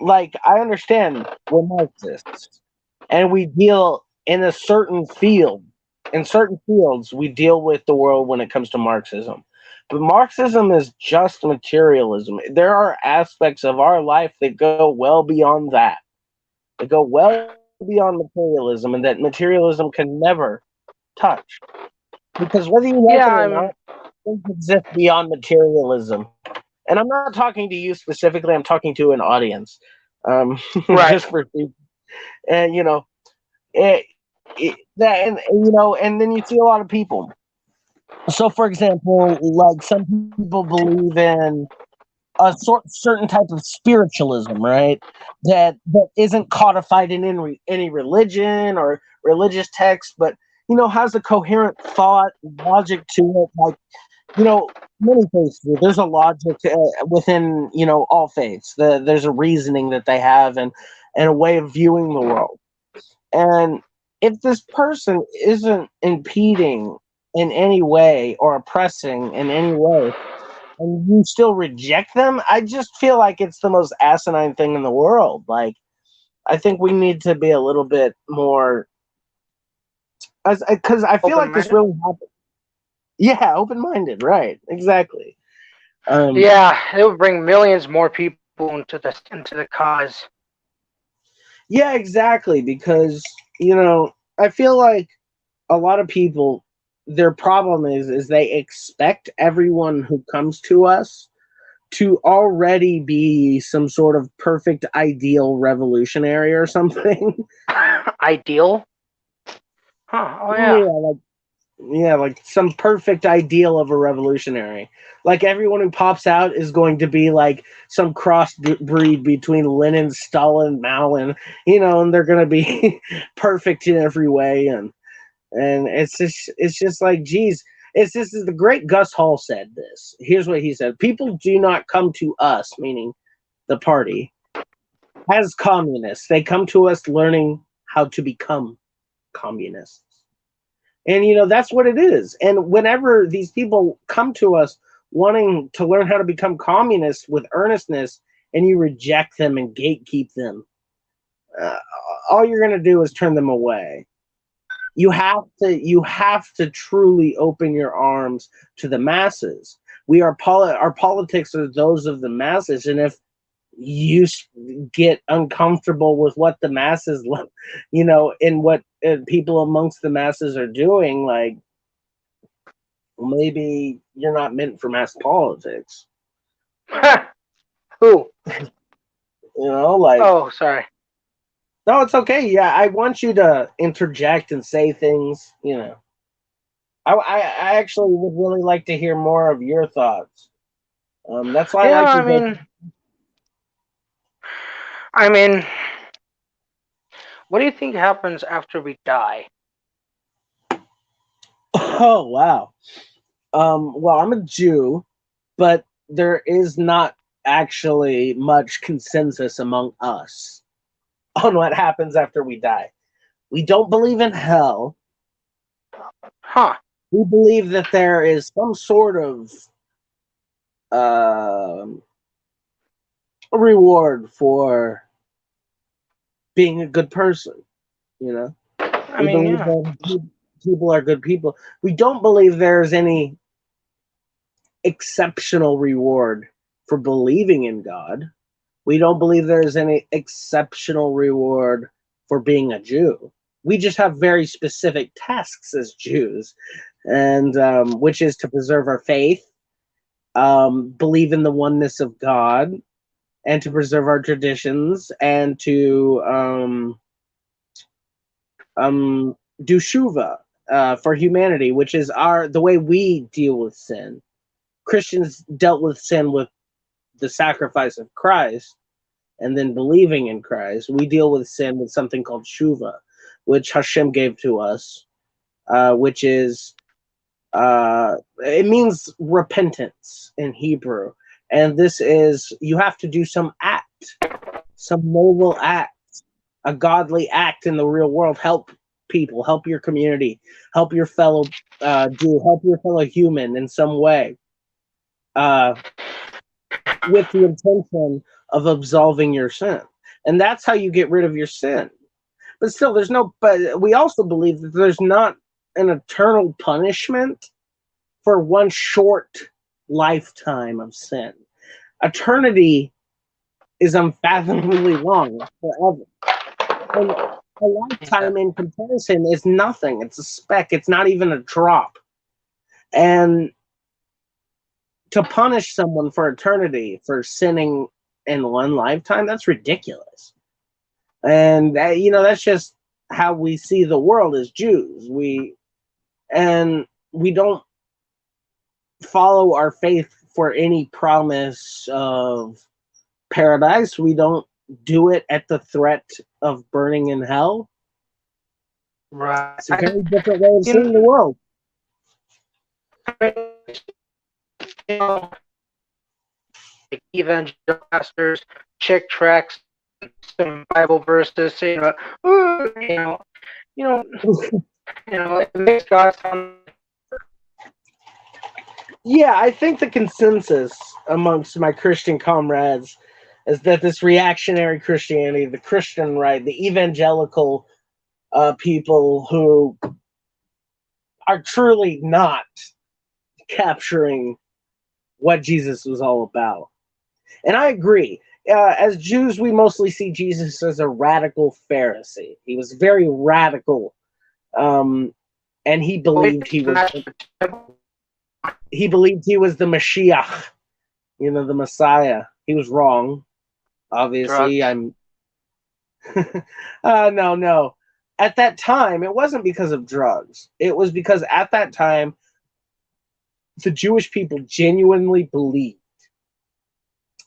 like I understand we're Marxists, and we deal in a certain field. In certain fields, we deal with the world when it comes to Marxism. But Marxism is just materialism. There are aspects of our life that go well beyond that. That go well beyond materialism, and that materialism can never touch. Because whether you like Yeah, it or not, things exist beyond materialism. And I'm not talking to you specifically, I'm talking to an audience. right. Just for, and you know, and then you see a lot of people. So, for example, like some people believe in a certain type of spiritualism, right? That isn't codified in any religion or religious text, but has a coherent thought, logic to it. Like many faiths do. There's a logic within all faiths. There's a reasoning that they have and a way of viewing the world. And if this person isn't impeding in any way or oppressing in any way, and you still reject them, I just feel like it's the most asinine thing in the world. Like, I think we need to be a little bit more, because I feel like this Open-minded. really happened. Yeah, open-minded, right? Exactly. Yeah, it would bring millions more people into the cause. Yeah, exactly. Because I feel like a lot of people, their problem is they expect everyone who comes to us to already be some sort of perfect ideal revolutionary or something. Ideal? Huh? Oh yeah. Yeah, like some perfect ideal of a revolutionary. Like everyone who pops out is going to be like some cross breed between Lenin, Stalin, Mao, and they're going to be perfect in every way, and it's just like, geez, it's just the great Gus Hall said this. Here's what he said: people do not come to us, meaning the party, as communists. They come to us learning how to become communists. And that's what it is. And whenever these people come to us wanting to learn how to become communists with earnestness, and you reject them and gatekeep them, uh, all you're going to do is turn them away. You have to truly open your arms to the masses. Our politics are those of the masses, and if you get uncomfortable with what the masses, and what people amongst the masses are doing, like, maybe you're not meant for mass politics. Who? Like, Oh, sorry. no, it's okay. Yeah, I want you to interject and say things. I actually would really like to hear more of your thoughts. That's why I Yeah, like to I go. mean, I mean, what do you think happens after we die? Oh wow. Well, I'm a Jew, but there is not actually much consensus among us on what happens after we die. We don't believe in hell. Huh? We believe that there is some sort of um reward for being a good person. You know, I we mean, believe yeah. that people are good people. We don't believe there's any exceptional reward for believing in God. We don't believe there's any exceptional reward for being a Jew. We just have very specific tasks as Jews, and which is to preserve our faith, believe in the oneness of God, and to preserve our traditions, and to do shuva for humanity, which is the way we deal with sin. Christians dealt with sin with the sacrifice of Christ, and then believing in Christ. We deal with sin with something called shuva, which Hashem gave to us, which is it means repentance in Hebrew, and this is, you have to do some act, some noble act, a godly act in the real world. Help people, help your community, help your fellow Jew, help your fellow human in some way, uh, with the intention of absolving your sin. And that's how you get rid of your sin. But still, but we also believe that there's not an eternal punishment for one short lifetime of sin. Eternity is unfathomably long, forever. And a lifetime in comparison is nothing. It's a speck. It's not even a drop. And to punish someone for eternity for sinning in one lifetime, that's ridiculous. And that's just how we see the world as Jews. We don't follow our faith for any promise of paradise. We don't do it at the threat of burning in hell. Right. It's a very different way of seeing the world. Like evangelical pastors, chick tracks, some Bible verses, it makes God sound. Yeah, I think the consensus amongst my Christian comrades is that this reactionary Christianity, the Christian right, the evangelical people who are truly not capturing what Jesus was all about. And I agree. As Jews, we mostly see Jesus as a radical Pharisee. He was very radical, and he believed he was the Mashiach, the Messiah. He was wrong. Obviously, Drugs. No. At that time, it wasn't because of drugs. It was because at that time, the Jewish people genuinely believed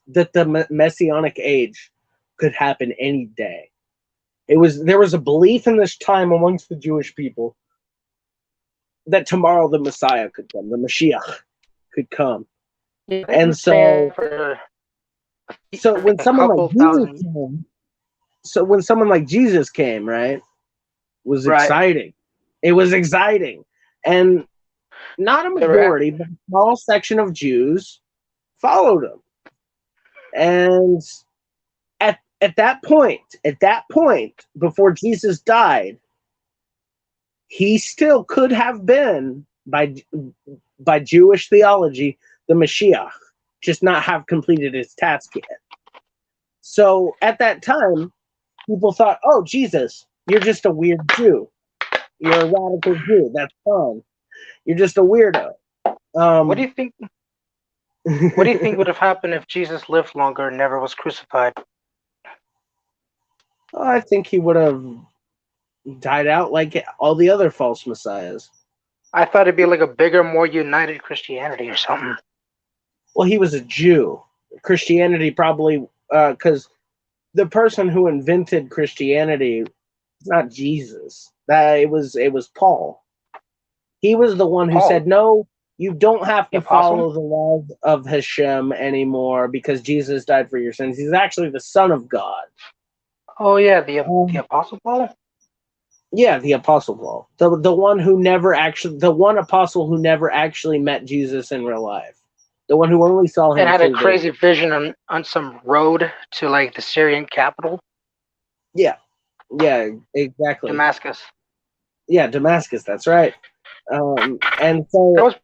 that the Messianic age could happen any day. There was a belief in this time amongst the Jewish people that tomorrow the Messiah could come, the Mashiach could come. Yeah, and so when someone like Jesus came, right, was exciting. It was exciting. And not a majority, but a small section of Jews followed him. And at that point, before Jesus died, he still could have been, by Jewish theology, the Mashiach, just not have completed his task yet. So at that time, people thought, "Oh, Jesus, you're just a weird Jew. You're a radical Jew. That's fine. You're just a weirdo." What do you think? What do you think would have happened if Jesus lived longer and never was crucified? I think he would have died out like all the other false messiahs. I thought it'd be like a bigger, more united Christianity or something. Well, he was a Jew. Christianity probably, because the person who invented Christianity is not Jesus. It was Paul. He was the one who said, "No, you don't have to follow the laws of Hashem anymore because Jesus died for your sins." He's actually the Son of God. Oh yeah, the Apostle Paul. Yeah, the Apostle Paul, the one apostle who never actually met Jesus in real life, the one who only saw him. And had a crazy vision on some road to like the Syrian capital. Yeah, exactly. Damascus. Yeah, Damascus. That's right. And so that was,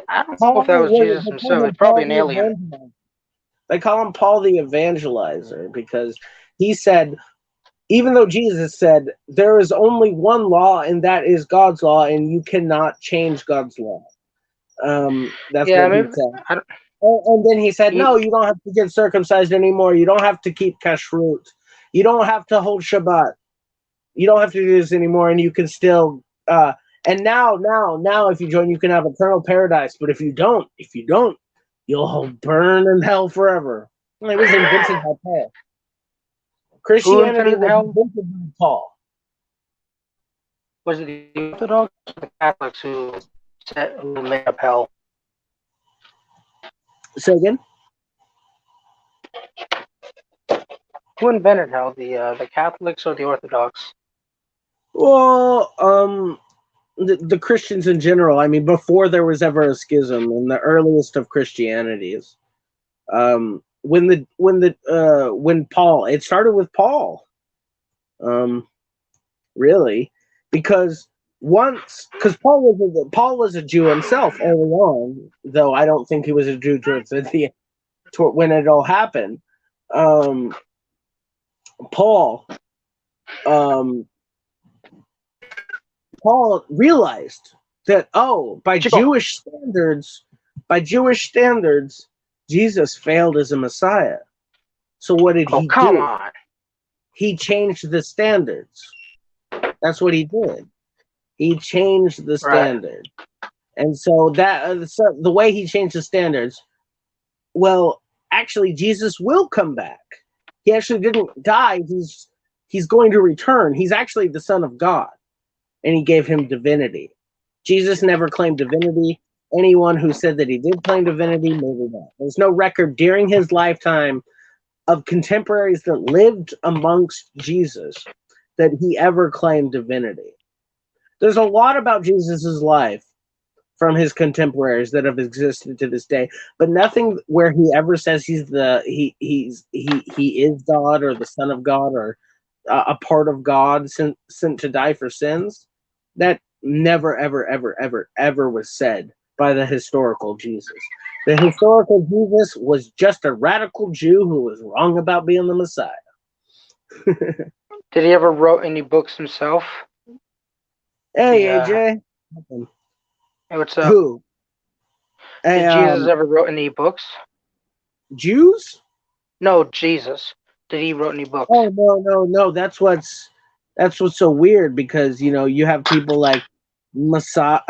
I don't know if that was Jesus himself. It's probably an alien. They call him Paul the Evangelizer because he said, even though Jesus said there is only one law and that is God's law, and you cannot change God's law. That's what he said. And then he said, "No, you don't have to get circumcised anymore. You don't have to keep kashrut. You don't have to hold Shabbat. You don't have to do this anymore, and you can still." And now, if you join, you can have eternal paradise. But if you don't, you'll burn in hell forever. It was invented by Paul. Christianity was invented by Paul. Was it the Orthodox or the Catholics who made up hell? Say again? Who invented hell? The Catholics or the Orthodox? Well, the Christians in general. I mean, before there was ever a schism, in the earliest of Christianities, when Paul, it started with Paul, really, because Paul was a Jew himself early on, though I don't think he was a Jew towards when it all happened. Paul, Paul realized that, oh, Sure. by Jewish standards, Jesus failed as a Messiah. So what did Oh, he come do? on. He changed the standards. That's what he did. He changed the Right. standard. And so the way he changed the standards, well, actually Jesus will come back. He actually didn't die. He's going to return. He's actually the Son of God, and he gave him divinity. Jesus never claimed divinity. Anyone who said that he did claim divinity made it up. There's no record during his lifetime of contemporaries that lived amongst Jesus that he ever claimed divinity. There's a lot about Jesus's life from his contemporaries that have existed to this day, but nothing where he ever says he is God or the Son of God or a part of God sent to die for sins. That never ever was said by the historical Jesus. The historical Jesus was just a radical Jew who was wrong about being the Messiah. Did he ever wrote any books himself? Hey, The AJ. Hey, what's up? Who? Hey, Did Jesus ever wrote any books? Jews? No, Jesus. Did he wrote any books? Oh, no. That's what's so weird, because you have people like Muhammad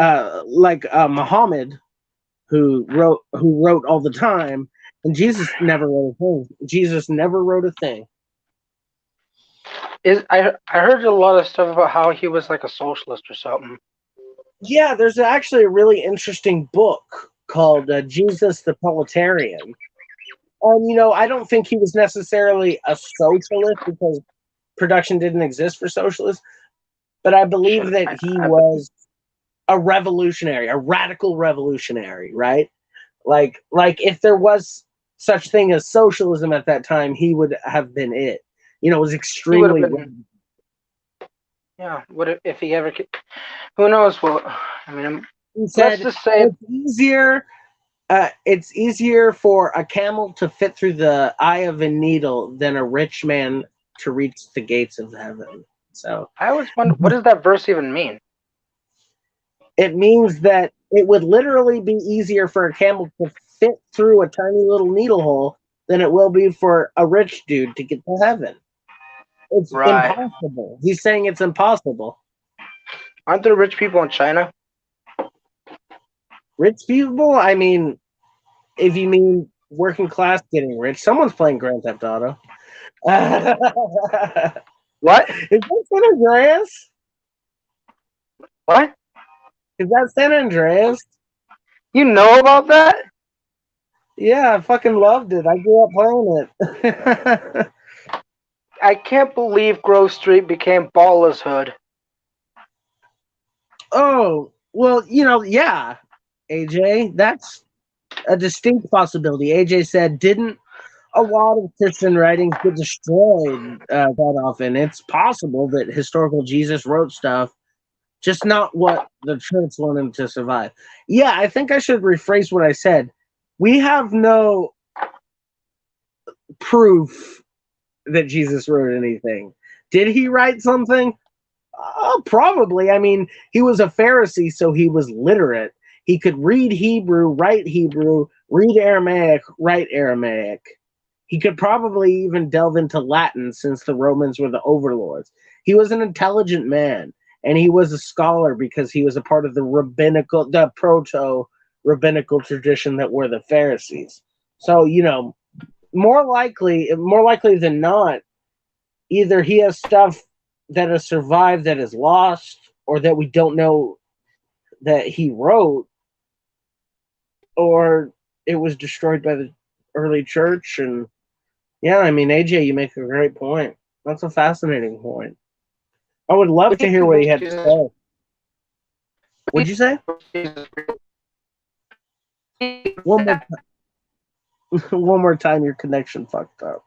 who wrote all the time, and Jesus never wrote a thing. Jesus never wrote a thing. I heard a lot of stuff about how he was like a socialist or something. Yeah, there's actually a really interesting book called Jesus the Proletarian. And I don't think he was necessarily a socialist, because production didn't exist for socialists, but I believe that he was a revolutionary, a radical revolutionary, right? Like if there was such thing as socialism at that time, he would have been it. It was He would have extremely. been. Yeah. What if he ever? Who knows? Well, I mean, He let's said just say it's easier for a camel to fit through the eye of a needle than a rich man to reach the gates of heaven. So I always wonder, what does that verse even mean? it means that it would literally be easier for a camel to fit through a tiny little needle hole than it will be for a rich dude to get to heaven. It's Right. impossible. He's saying it's impossible. Aren't there rich people in China? Rich people? I mean, if you mean working class getting rich, someone's playing Grand Theft Auto. What? Is that San Andreas? What? Is that San Andreas? You know about that? Yeah, I fucking loved it. I grew up playing it. I can't believe Grove Street became Ballas Hood. Oh, well, yeah, AJ, that's a distinct possibility. AJ said, didn't a lot of Christian writings get destroyed that often? It's possible that historical Jesus wrote stuff, just not what the church wanted to survive. Yeah, I think I should rephrase what I said. We have no proof that Jesus wrote anything. Did he write something? Probably. I mean, he was a Pharisee, so he was literate. He could read Hebrew, read Aramaic, write Aramaic. He could probably even delve into Latin, since the Romans were the overlords. He was an intelligent man, and he was a scholar because he was a part of the proto-rabbinical tradition that were the Pharisees. So, more likely than not, either he has stuff that has survived that is lost, or that we don't know that he wrote, or it was destroyed by the early church. And yeah, I mean, AJ, you make a great point. That's a fascinating point. I would love to hear what he had to say. What'd you say? One more one more time, your connection fucked up.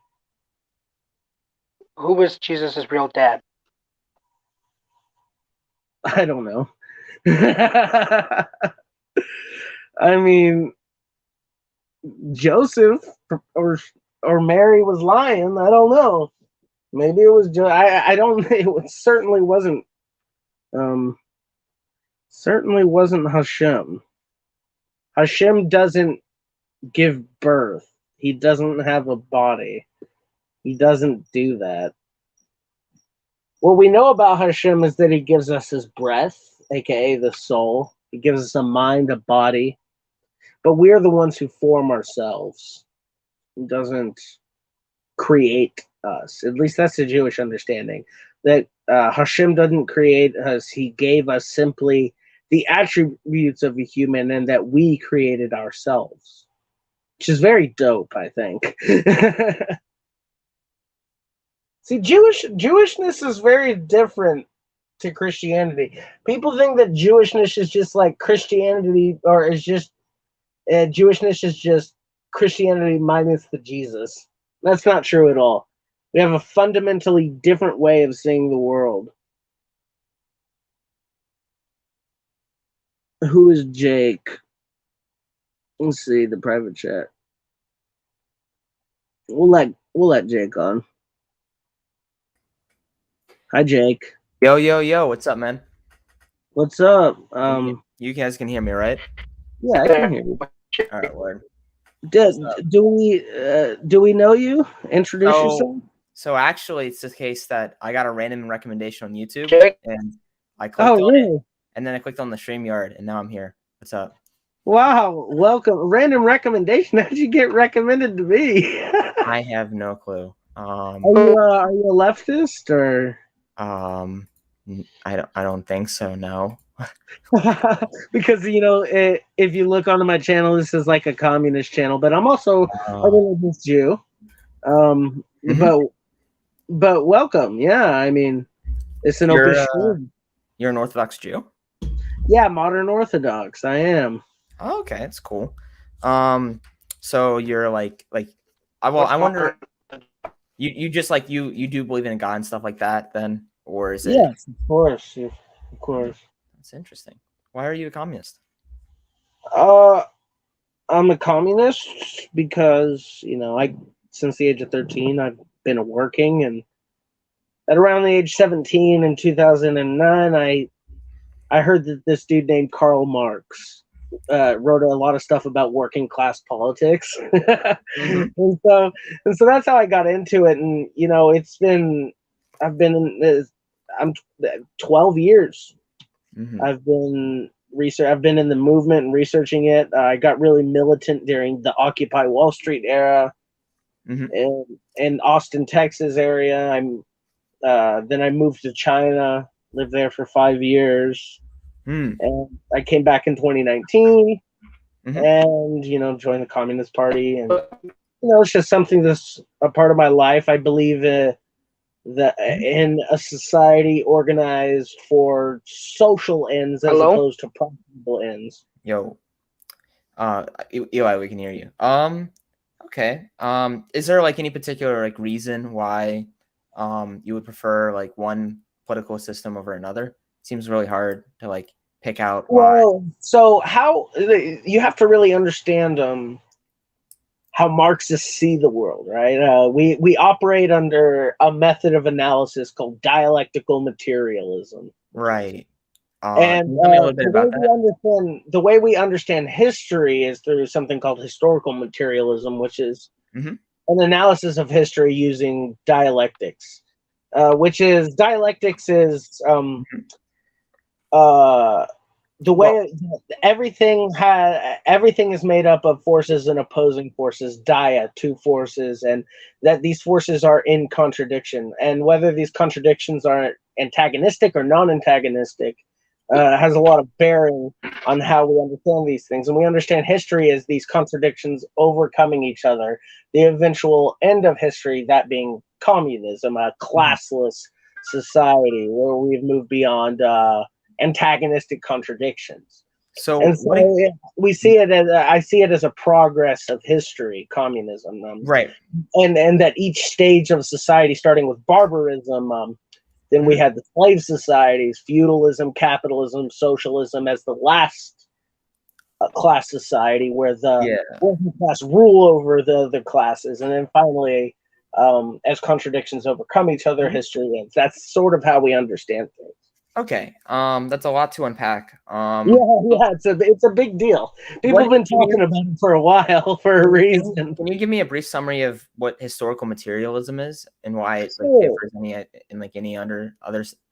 Who was Jesus' real dad? I don't know. I mean, Joseph or Mary was lying. I don't know. Maybe it was. I don't. It certainly wasn't Certainly wasn't Hashem. Hashem doesn't give birth. He doesn't have a body. He doesn't do that. What we know about Hashem is that he gives us his breath, aka the soul. He gives us a mind, a body. But we're the ones who form ourselves. He doesn't create us. At least that's the Jewish understanding. That Hashem doesn't create us. He gave us simply the attributes of a human, and that we created ourselves, which is very dope, I think. See, Jewishness is very different to Christianity. People think that Jewishness is just like Christianity, or is just Jewishness is just Christianity minus the Jesus. That's not true at all. We have a fundamentally different way of seeing the world. Who is Jake? Let's see the private chat. We'll let Jake on. Hi, Jake. Yo, what's up, man? What's up? You guys can hear me, right? Yeah, I can hear you. All right, word. Do we know you? Introduce yourself. So actually, it's the case that I got a random recommendation on YouTube, and I clicked on it, and then I clicked on the StreamYard, and now I'm here. What's up? Wow, welcome. Random recommendation. How'd you get recommended to me? I have no clue. Are you a leftist or? I don't think so. No. Because if you look onto my channel, this is like a communist channel, but I'm also a religious Jew. But welcome. Yeah, I mean, it's an open stream. You're an Orthodox Jew? Yeah, modern Orthodox. I am. Oh, okay, that's cool. So you're like I wonder. You just like you do believe in God and stuff like that, then, or is it? Yes, of course. That's interesting. Why are you a communist? I'm a communist because since the age of 13 I've been working, and at around the age 17 in 2009 I heard that this dude named Karl Marx wrote a lot of stuff about working class politics. and so that's how I got into it. And I'm 12 years. Mm-hmm. I've been in the movement and researching it. I got really militant during the Occupy Wall Street era, mm-hmm. and Austin, Texas area. Then I moved to China, lived there for 5 years. And I came back in 2019, mm-hmm. and joined the Communist Party, and it's just something that's a part of my life. I believe in a society organized for social ends as opposed to profitable ends. Eli, we can hear you. Okay. Is there like any particular like reason why you would prefer like one political system over another? Seems really hard to like pick out why. Well, so how you have to really understand how Marxists see the world, right? We operate under a method of analysis called dialectical materialism. Right. And the way we understand history is through something called historical materialism, which is mm-hmm. an analysis of history using dialectics. Dialectics is the way everything is made up of forces and opposing forces, two forces, and that these forces are in contradiction, and whether these contradictions are antagonistic or non-antagonistic has a lot of bearing on how we understand these things. And we understand history as these contradictions overcoming each other, the eventual end of history, that being communism, a classless society where we've moved beyond antagonistic contradictions. So we see it as I see it as a progress of history, communism, right? And that each stage of society, starting with barbarism, then we had the slave societies, feudalism, capitalism, socialism as the last class society, where the working class rule over the other classes, and then finally, as contradictions overcome each other, history ends. That's sort of how we understand things. Okay. That's a lot to unpack. Yeah, it's a big deal. People have been talking about it for a while for a reason. Can you give me a brief summary of what historical materialism is and why it Sure. differs any other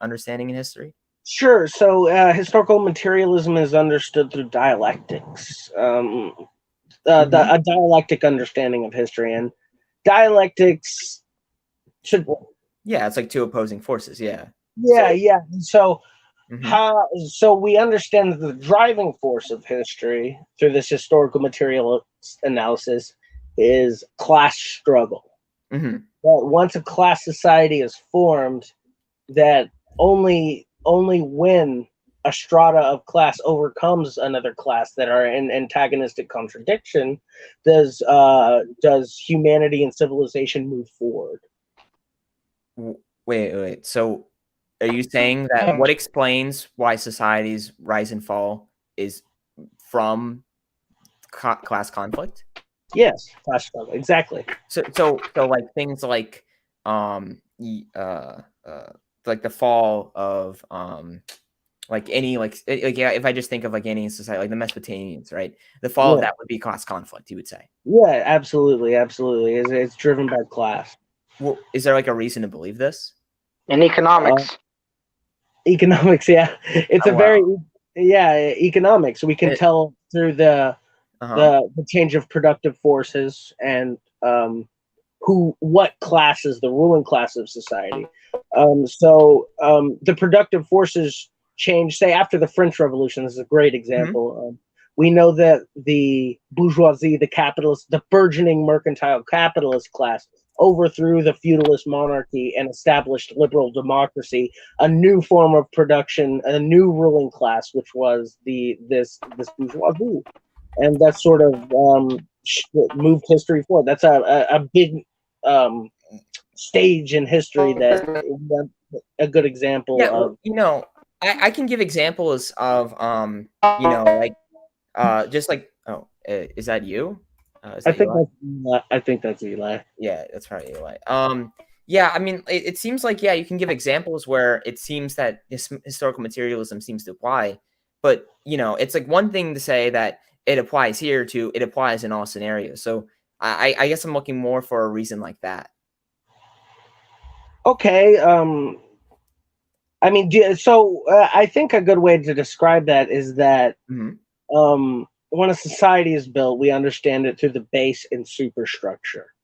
understanding in history? Sure. So historical materialism is understood through dialectics, a dialectic understanding of history, and dialectics should. Yeah, it's like two opposing forces. Yeah. Yeah. So so we understand that the driving force of history through this historical material analysis is class struggle. That once a class society is formed, that only when a strata of class overcomes another class that are in antagonistic contradiction does humanity and civilization move forward. Wait. So, are you saying that what explains why societies rise and fall is from class conflict? Yes, class struggle, exactly. So like things like like the fall of like any like yeah, if I just think of like any society like the Mesopotamians, right? The fall of that would be class conflict, you would say. Yeah, absolutely. It's driven by class. Well, is there like a reason to believe this? In economics. Economics, yeah. It's economics. We can tell through the change of productive forces and what class is the ruling class of society. The productive forces change, say after the French Revolution. This is a great example. We know that the bourgeoisie, the capitalists, the burgeoning mercantile capitalist class overthrew the feudalist monarchy and established liberal democracy, a new form of production, a new ruling class, which was this bourgeoisie, and that sort of moved history forward. That's a big stage in history that a good example of. I can give examples of like just like is that you? I think that's Eli. Yeah, that's probably Eli. Yeah, I mean, it seems like you can give examples where it seems that historical materialism seems to apply, but it's like one thing to say that it applies here to it applies in all scenarios. So I guess I'm looking more for a reason like that. Okay. I mean, so I think a good way to describe that is that when a society is built, we understand it through the base and superstructure,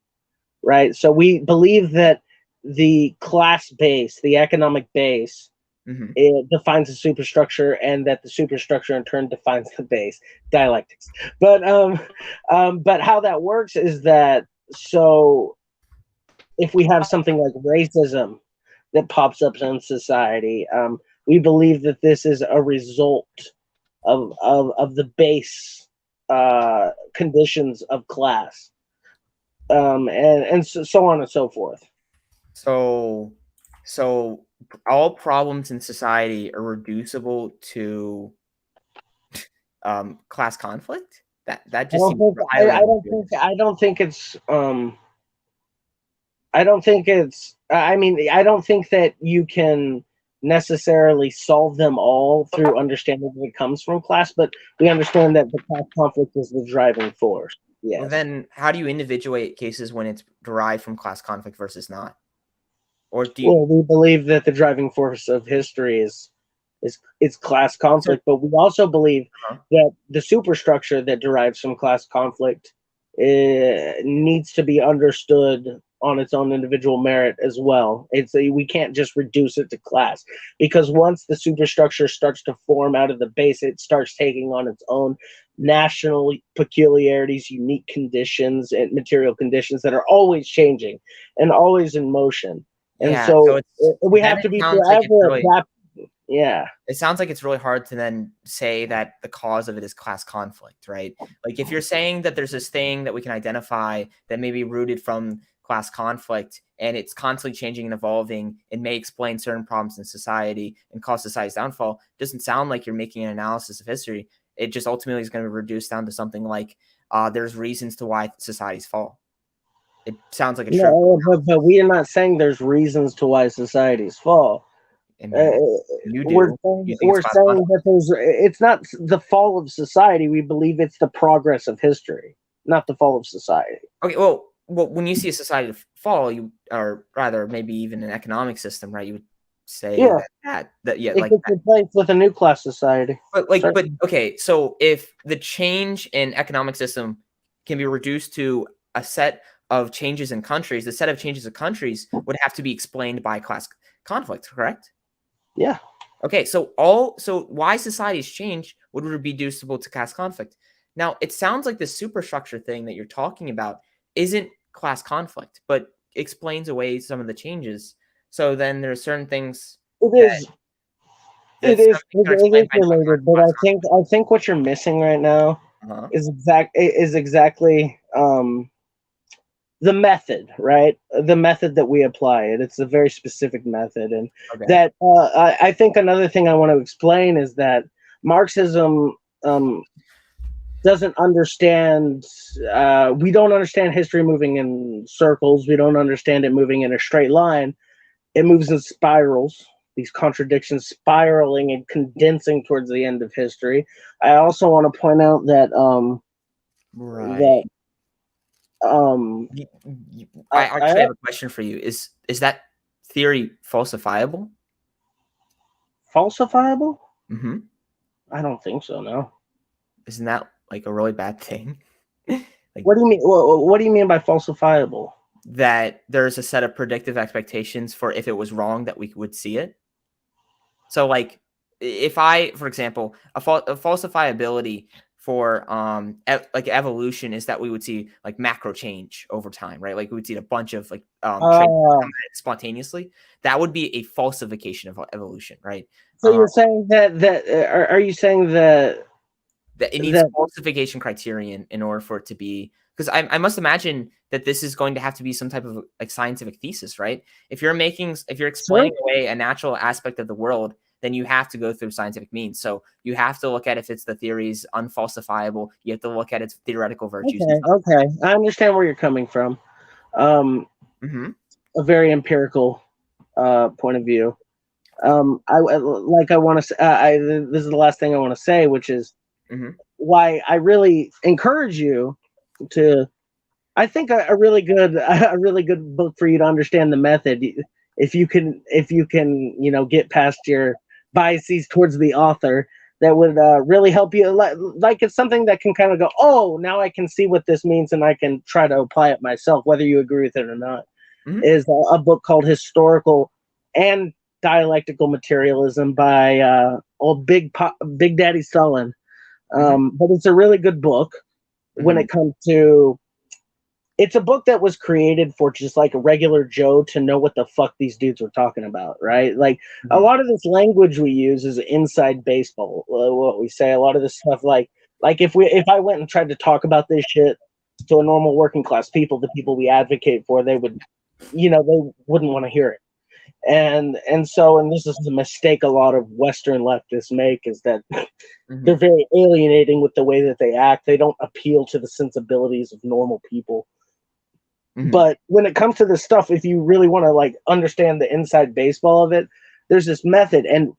right? So we believe that the class base, the economic base, it defines the superstructure, and that the superstructure in turn defines the base. Dialectics, but how that works is that if we have something like racism that pops up in society, we believe that this is a result of the base conditions of class, and so on and so forth. So all problems in society are reducible to class conflict. That just seems I don't think it's. I mean, I don't think that you can necessarily solve them all through understanding that it comes from class, but we understand that the class conflict is the driving force. Yes. Well, then how do you individuate cases when it's derived from class conflict versus not? Or do you? Well, we believe that the driving force of history is class conflict, but we also believe that the superstructure that derives from class conflict needs to be understood on its own individual merit as well. We can't just reduce it to class, because once the superstructure starts to form out of the base, it starts taking on its own national peculiarities, unique conditions, and material conditions that are always changing and always in motion. And so we have to be forever adapting. Yeah. It sounds like it's really hard to then say that the cause of it is class conflict, right? Like if you're saying that there's this thing that we can identify that may be rooted from class conflict and it's constantly changing and evolving and may explain certain problems in society and cause society's downfall, doesn't sound like you're making an analysis of history. It just ultimately is going to reduce down to something like there's reasons to why societies fall. It sounds like a but we are not saying there's reasons to why societies fall. I mean, you do. You think it's we're class saying conflict? that it's not the fall of society. We believe it's the progress of history, not the fall of society. Okay, well, when you see a society fall, or rather, maybe even an economic system, right? You would say Yeah, that yeah, it like gets replaced with a new class society. but okay, so if the change in economic system can be reduced to a set of changes in countries, the set of changes of countries would have to be explained by class conflict, correct? Yeah. Okay, so why societies change would be reducible to class conflict. Now, it sounds like the superstructure thing that you're talking about isn't class conflict, but explains away some of the changes. So then there are certain things It that is. that some things are It is explained by related, but class I think what you're missing right now conflict. is exactly the method, right? The method that we apply it. It's a very specific method, and Okay. that I think another thing I want to explain is that Marxism doesn't understand. We don't understand history moving in circles. We don't understand it moving in a straight line. It moves in spirals. These contradictions spiraling and condensing towards the end of history. I also want to point out that Right. um, I I actually have a question for you. Is that theory falsifiable? falsifiable. Mm-hmm. I don't think so. No. Isn't that like a really bad thing? Like What do you mean? What do you mean by falsifiable? that there's a set of predictive expectations for if it was wrong that we would see it. So like if I, for example, a falsifiability for like evolution is that we would see like macro change over time, right? Like we would see a bunch of like traits Uh, come spontaneously. That would be a falsification of evolution, right? so you're saying that are you saying That it needs that falsification criterion in order for it to be, because I must imagine that this is going to have to be some type of like scientific thesis, right? If you're sure? explaining away a natural aspect of the world, then you have to go through scientific means. So you have to look at if it's the theory's unfalsifiable. You have to look at its theoretical virtues and Okay, stuff. okay. I understand where you're coming from. Um, Mm-hmm. a very empirical point of view. I want to say. This is the last thing I want to say, which is Mm-hmm. why I really encourage you to. I think a really good a really good book for you to understand the method. If you can get past your biases towards the author, that would really help you. Like it's something that can kind of go, oh, now I can see what this means, and I can try to apply it myself, whether you agree with it or not. Mm-hmm. Is a book called Historical and Dialectical Materialism by Big Daddy Sullen. But it's a really good book when Mm-hmm. it comes to. It's a book that was created for just like a regular Joe to know what the fuck these dudes were talking about, right? Like a Mm-hmm. lot of this language we use is inside baseball. What we say, a lot of this stuff, like if I went and tried to talk about this shit to a normal working class people, the people we advocate for, they would, they wouldn't want to hear it. And this is the mistake a lot of Western leftists make, is that Mm-hmm. they're very alienating with the way that they act. They don't appeal to the sensibilities of normal people. Mm-hmm. But when it comes to this stuff, if you really want to like understand the inside baseball of it, there's this method, and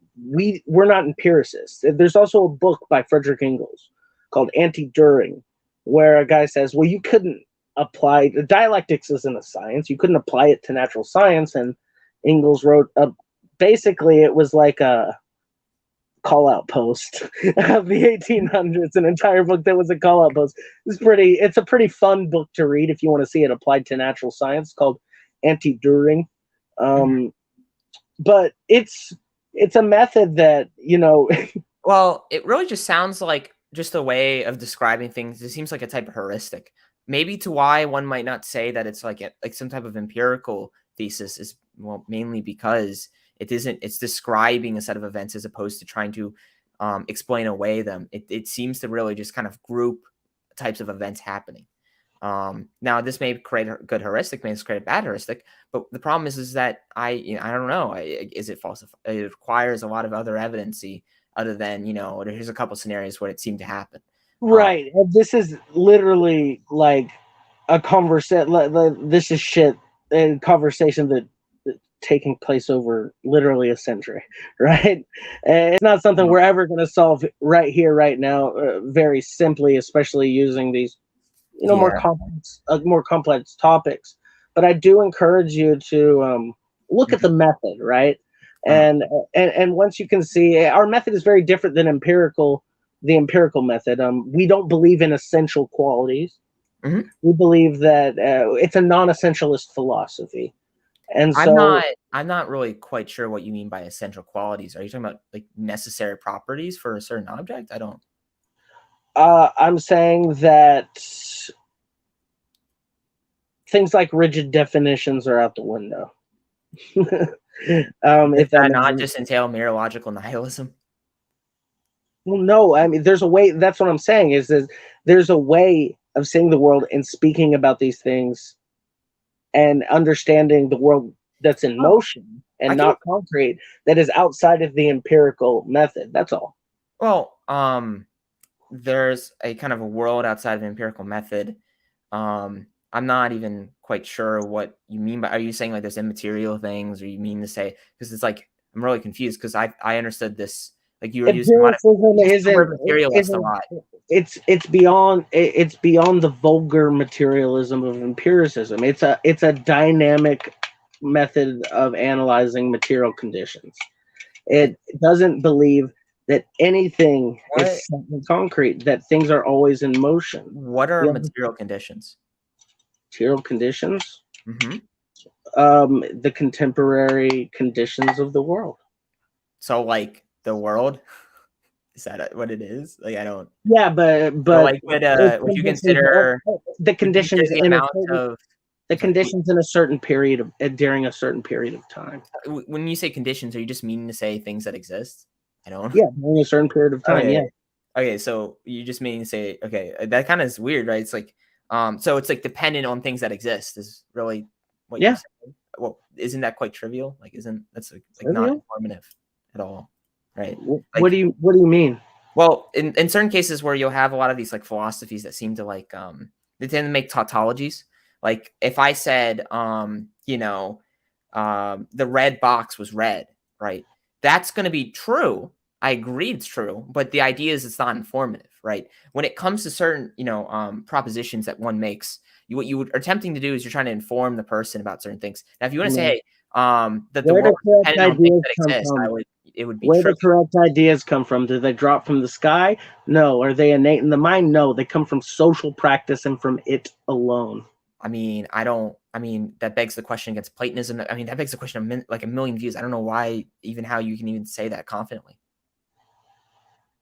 we're not empiricists. There's also a book by Frederick Engels called Anti-Düring, where a guy says, well, you couldn't apply the dialectics isn't a science. You couldn't apply it to natural science. And Engels wrote basically it was like a call out post of the 1800s, an entire book that was a call out post. It's a pretty fun book to read if you want to see it applied to natural science, called Anti-Düring. But it's a method that Well, it really just sounds like just a way of describing things. It seems like a type of heuristic. Maybe to why one might not say that it's like some type of empirical thesis is, well, mainly because it isn't. It's describing a set of events as opposed to trying to explain away them. It seems to really just kind of group types of events happening. Now this may create a good heuristic, may create a bad heuristic, but the problem is that I don't know. Is it falsified? It requires a lot of other evidence other than, here's a couple scenarios where it seemed to happen. right. This is literally like a conversation. This is shit. A conversation that taking place over literally a century, right? And it's not something we're ever going to solve right here, right now, very simply, especially using these, Yeah. more complex topics. But I do encourage you to look at the method, right? Uh-huh. And once you can see, our method is very different than the empirical method. We don't believe in essential qualities. Mhm. We believe that it's a non-essentialist philosophy, and I'm so not really quite sure what you mean by essential qualities. Are you talking about like necessary properties for a certain object? I don't. I'm saying that things like rigid definitions are out the window. Does If that that makes not sense. just entail mereological nihilism? Well, no, I mean, there's a way. That's what I'm saying is that there's a way of seeing the world and speaking about these things and understanding the world that's in Oh, motion I and can. not concrete, that is outside of the empirical method. That's all. Well, there's a kind of a world outside of the empirical method. I'm not even quite sure what you mean by. Are you saying like there's immaterial things, or you mean to say, because it's like I'm really confused because I understood this like you were using Empiricism you used the word isn't materialist a isn't lot. it's beyond the vulgar materialism of empiricism. It's a dynamic method of analyzing material conditions. It doesn't believe that anything is What set in concrete, that things are always in motion. what are You have material conditions? material conditions, Hmm. the contemporary conditions of the world. So like the world, is that what it is? Like I don't. Yeah, So but like it's would you conditions, consider the would you consider conditions the in a amount certain of the I'm sorry. conditions in a certain period of during a certain period of time. When you say conditions, are you just meaning to say things that exist? I don't. Yeah, during a certain period of time. Okay. Yeah, Okay. So you just mean to say, okay, that kind of is weird, right? It's like, so it's like dependent on things that exist is really what you're yeah. saying. Well, isn't that quite trivial? Like, isn't that's like not Trivial. informative at all, right? What Like, do you mean? well, in certain cases where you'll have a lot of these like philosophies that seem to like they tend to make tautologies. Like if I said the red box was red, right? That's going to be true. I agree it's true, but the idea is it's not informative, right? When it comes to certain propositions that one makes, what you are attempting to do is you're trying to inform the person about certain things. Now, if you want to say, No. hey, that the Where world do is correct dependent on things ideas that come exist, from? it would be Where true. do correct ideas come from? Do they drop from the sky? No. Are they innate in the mind? No. They come from social practice and from it alone. I mean, that begs the question against Platonism. I mean, that begs the question like a million views. I don't know why, even how you can even say that confidently.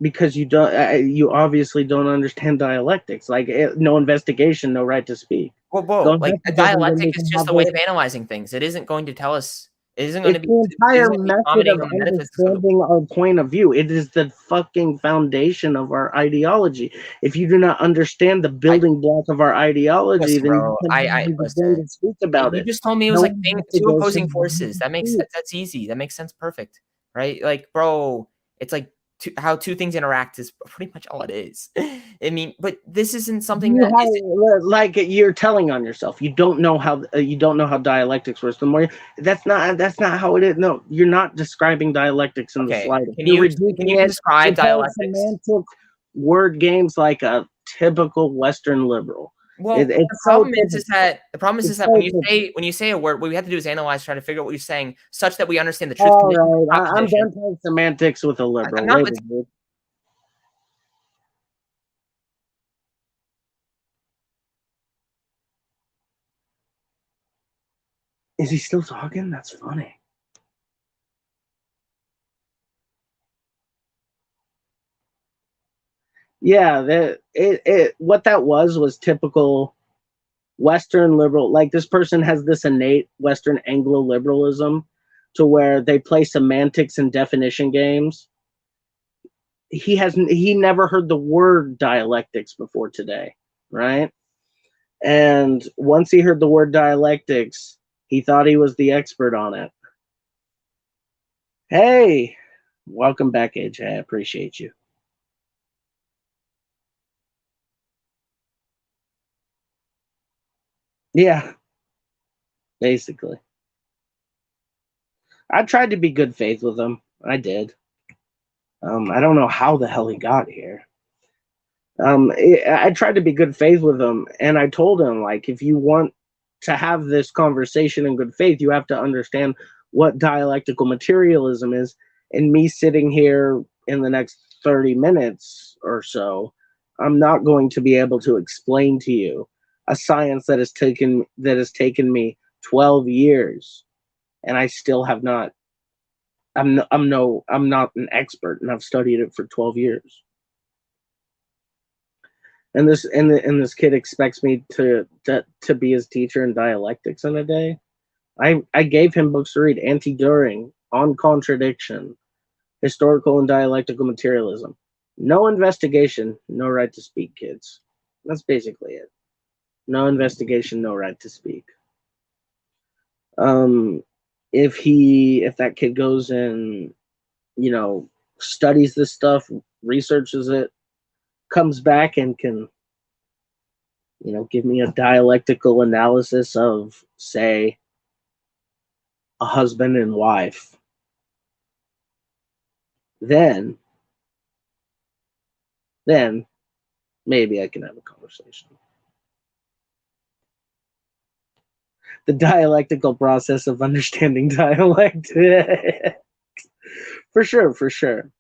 Because you obviously don't understand dialectics. Like no investigation, no right to speak. Go Well, like a investigate, and then dialectic we is can just have a way this. of analyzing things. It isn't going to tell us. It isn't going to It's be. the It entire isn't going to be method commenting of on the metaphysics of the. understanding our point of view. It is the fucking foundation of our ideology. If you do not understand the I building block of our ideology, listen, then you bro. can I begin listen. to speak about You it. just told me it was No like two opposing investigation. forces. That makes sense. That's easy. That makes sense. Perfect. Right? Like, bro, it's like how two things interact is pretty much all it is. I mean, but this isn't something You that isn't. have, like you're telling on yourself. You don't know how dialectics works. The more that's not how it is. No, you're not describing dialectics in the Okay. slightest. Can You're you reducing it. describe You're playing dialectics? semantic word games like a typical Western liberal. Well, the It's so problem is typical. that It's when so you typical. say a word, what we have to do is analyze, try to figure out what you're saying, such that we understand the truth All condition of the right, I'm proposition. done playing semantics with a I'm liberal. not. Later, dude. Is he still talking? That's funny. Yeah, what that was typical Western liberal. Like this person has this innate Western Anglo liberalism to where they play semantics and definition games. He never heard the word dialectics before today, right? And once he heard the word dialectics, he thought he was the expert on it. Hey, welcome back, AJ. I appreciate you. Yeah, basically. I tried to be good faith with him. I did. I don't know how the hell he got here. I tried to be good faith with him, and I told him, like, if you want to have this conversation in good faith, you have to understand what dialectical materialism is. And me sitting here in the next 30 minutes or so, I'm not going to be able to explain to you a science that has taken me 12 years, and I still have not. I'm not an expert, and I've studied it for 12 years. And this kid expects me to be his teacher in dialectics in a day. I gave him books to read: Anti-During, On Contradiction, Historical and Dialectical Materialism. No investigation, no right to speak, kids. That's basically it. No investigation, no right to speak. If that kid goes and, studies this stuff, researches it, comes back and can, give me a dialectical analysis of, say, a husband and wife, then maybe I can have a conversation. The dialectical process of understanding dialect. For sure.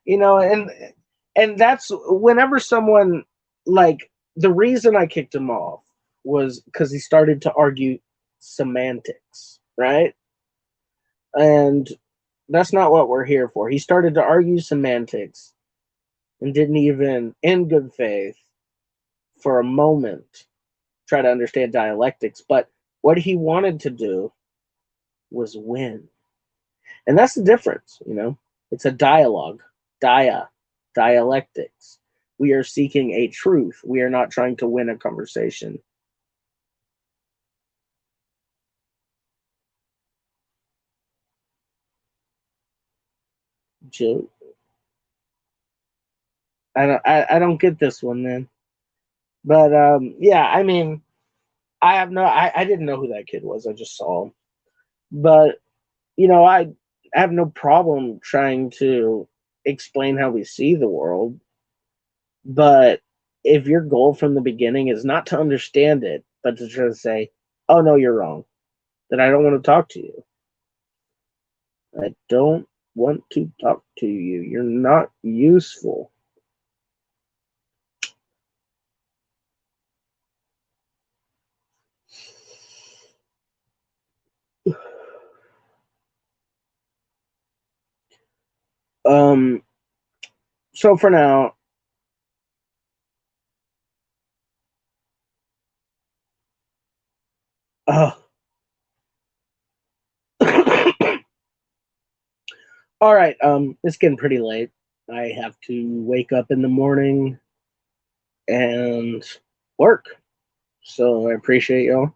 And that's whenever someone, like, the reason I kicked him off was because he started to argue semantics, right? And that's not what we're here for. He started to argue semantics and didn't even, in good faith, for a moment, try to understand dialectics. But what he wanted to do was win. And that's the difference, It's a dialogue. Dialectics. We are seeking a truth. We are not trying to win a conversation. Joe, I don't get this one, man. But yeah, I mean, I didn't know who that kid was. I just saw him. But I have no problem trying to explain how we see the world. But if your goal from the beginning is not to understand it, but to try to say, "Oh no, you're wrong," then I don't want to talk to you. I don't want to talk to you. You're not useful. So for now, all right, it's getting pretty late. I have to wake up in the morning and work. So I appreciate y'all.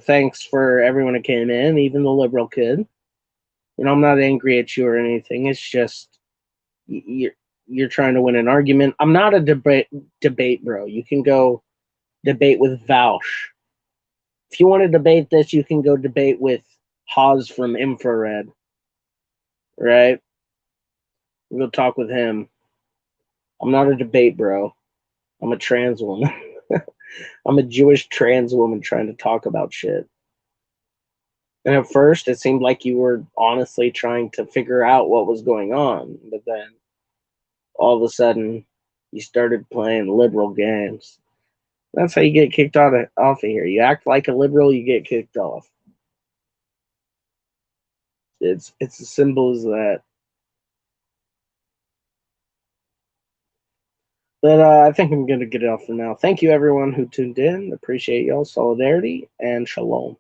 Thanks for everyone who came in, even the liberal kid. I'm not angry at you or anything. It's just you're trying to win an argument. I'm not a debate bro. You can go debate with Vaush. If you want to debate this, you can go debate with Haas from Infrared. Right? Go talk with him. I'm not a debate bro. I'm a trans woman. I'm a Jewish trans woman trying to talk about shit. And at first, it seemed like you were honestly trying to figure out what was going on. But then, all of a sudden, you started playing liberal games. That's how you get kicked off of here. You act like a liberal, you get kicked off. It's as simple as that. But I think I'm going to get it off for now. Thank you, everyone who tuned in. Appreciate y'all solidarity, and shalom.